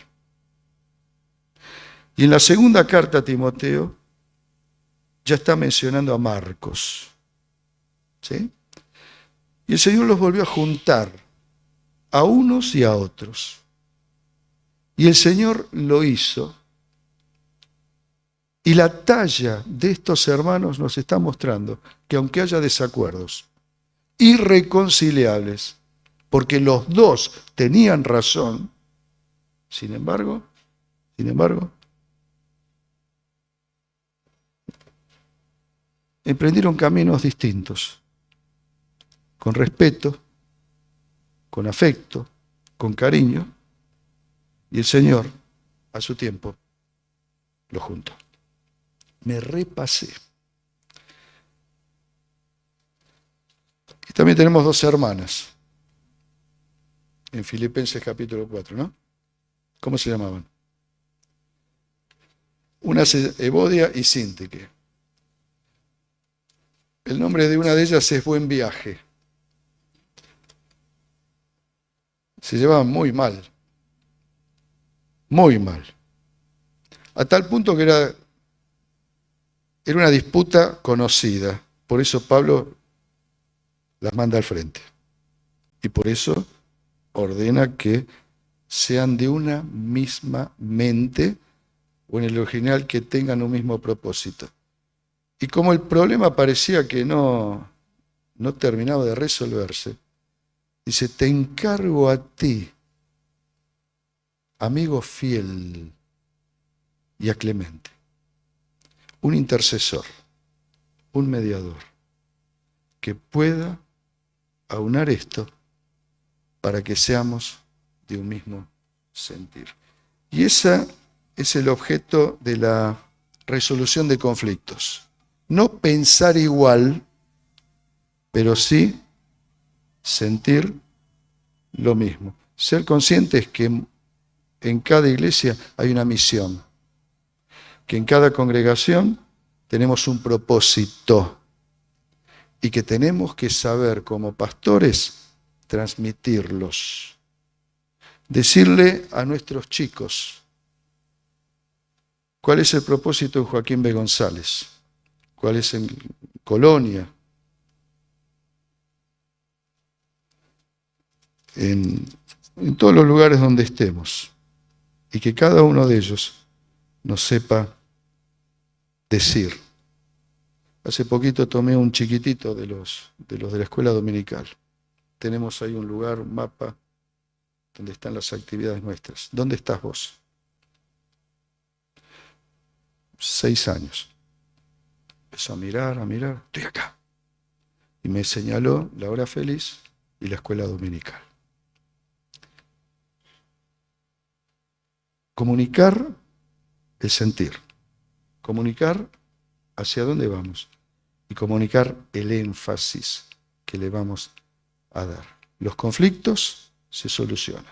Y en la segunda carta a Timoteo, ya está mencionando a Marcos. ¿Sí? Y el Señor los volvió a juntar, a unos y a otros. Y el Señor lo hizo. Y la talla de estos hermanos nos está mostrando que aunque haya desacuerdos irreconciliables, porque los dos tenían razón, sin embargo, emprendieron caminos distintos, con respeto, con afecto, con cariño, y el Señor, a su tiempo, los juntó. Me repasé. Y también tenemos dos hermanas, en Filipenses capítulo 4, ¿no? ¿Cómo se llamaban? Una es Evodia y Síntique. El nombre de una de ellas es Buen Viaje. Se llevaban muy mal. Muy mal. A tal punto que era una disputa conocida. Por eso Pablo las manda al frente. Y por eso ordena que sean de una misma mente, o en el original que tengan un mismo propósito. Y como el problema parecía que no terminaba de resolverse, dice, te encargo a ti, amigo fiel, y a Clemente, un intercesor, un mediador, que pueda aunar esto para que seamos de un mismo sentir. Y ese es el objeto de la resolución de conflictos. No pensar igual, pero sí sentir lo mismo. Ser conscientes que en cada iglesia hay una misión, que en cada congregación tenemos un propósito y que tenemos que saber como pastores transmitirlos. Decirle a nuestros chicos cuál es el propósito de Joaquín B. González, cuál es en Colonia, en todos los lugares donde estemos, y que cada uno de ellos nos sepa decir. Hace poquito tomé un chiquitito de los de la escuela dominical. Tenemos ahí un lugar, un mapa, donde están las actividades nuestras. ¿Dónde estás vos? 6 años. Empezó a mirar, estoy acá. Y me señaló la hora feliz y la escuela dominical. Comunicar el sentir. Comunicar hacia dónde vamos. Y comunicar el énfasis que le vamos a dar. Los conflictos se solucionan.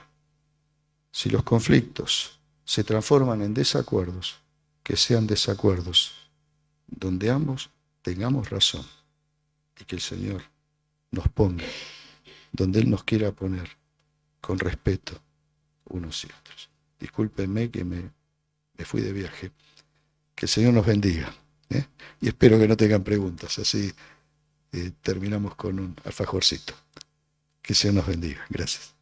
Si los conflictos se transforman en desacuerdos, que sean desacuerdos donde ambos tengamos razón y que el Señor nos ponga donde Él nos quiera poner, con respeto unos y otros. Discúlpenme que me fui de viaje. Que el Señor nos bendiga. Y espero que no tengan preguntas, así terminamos con un alfajorcito. Que el Señor nos bendiga. Gracias.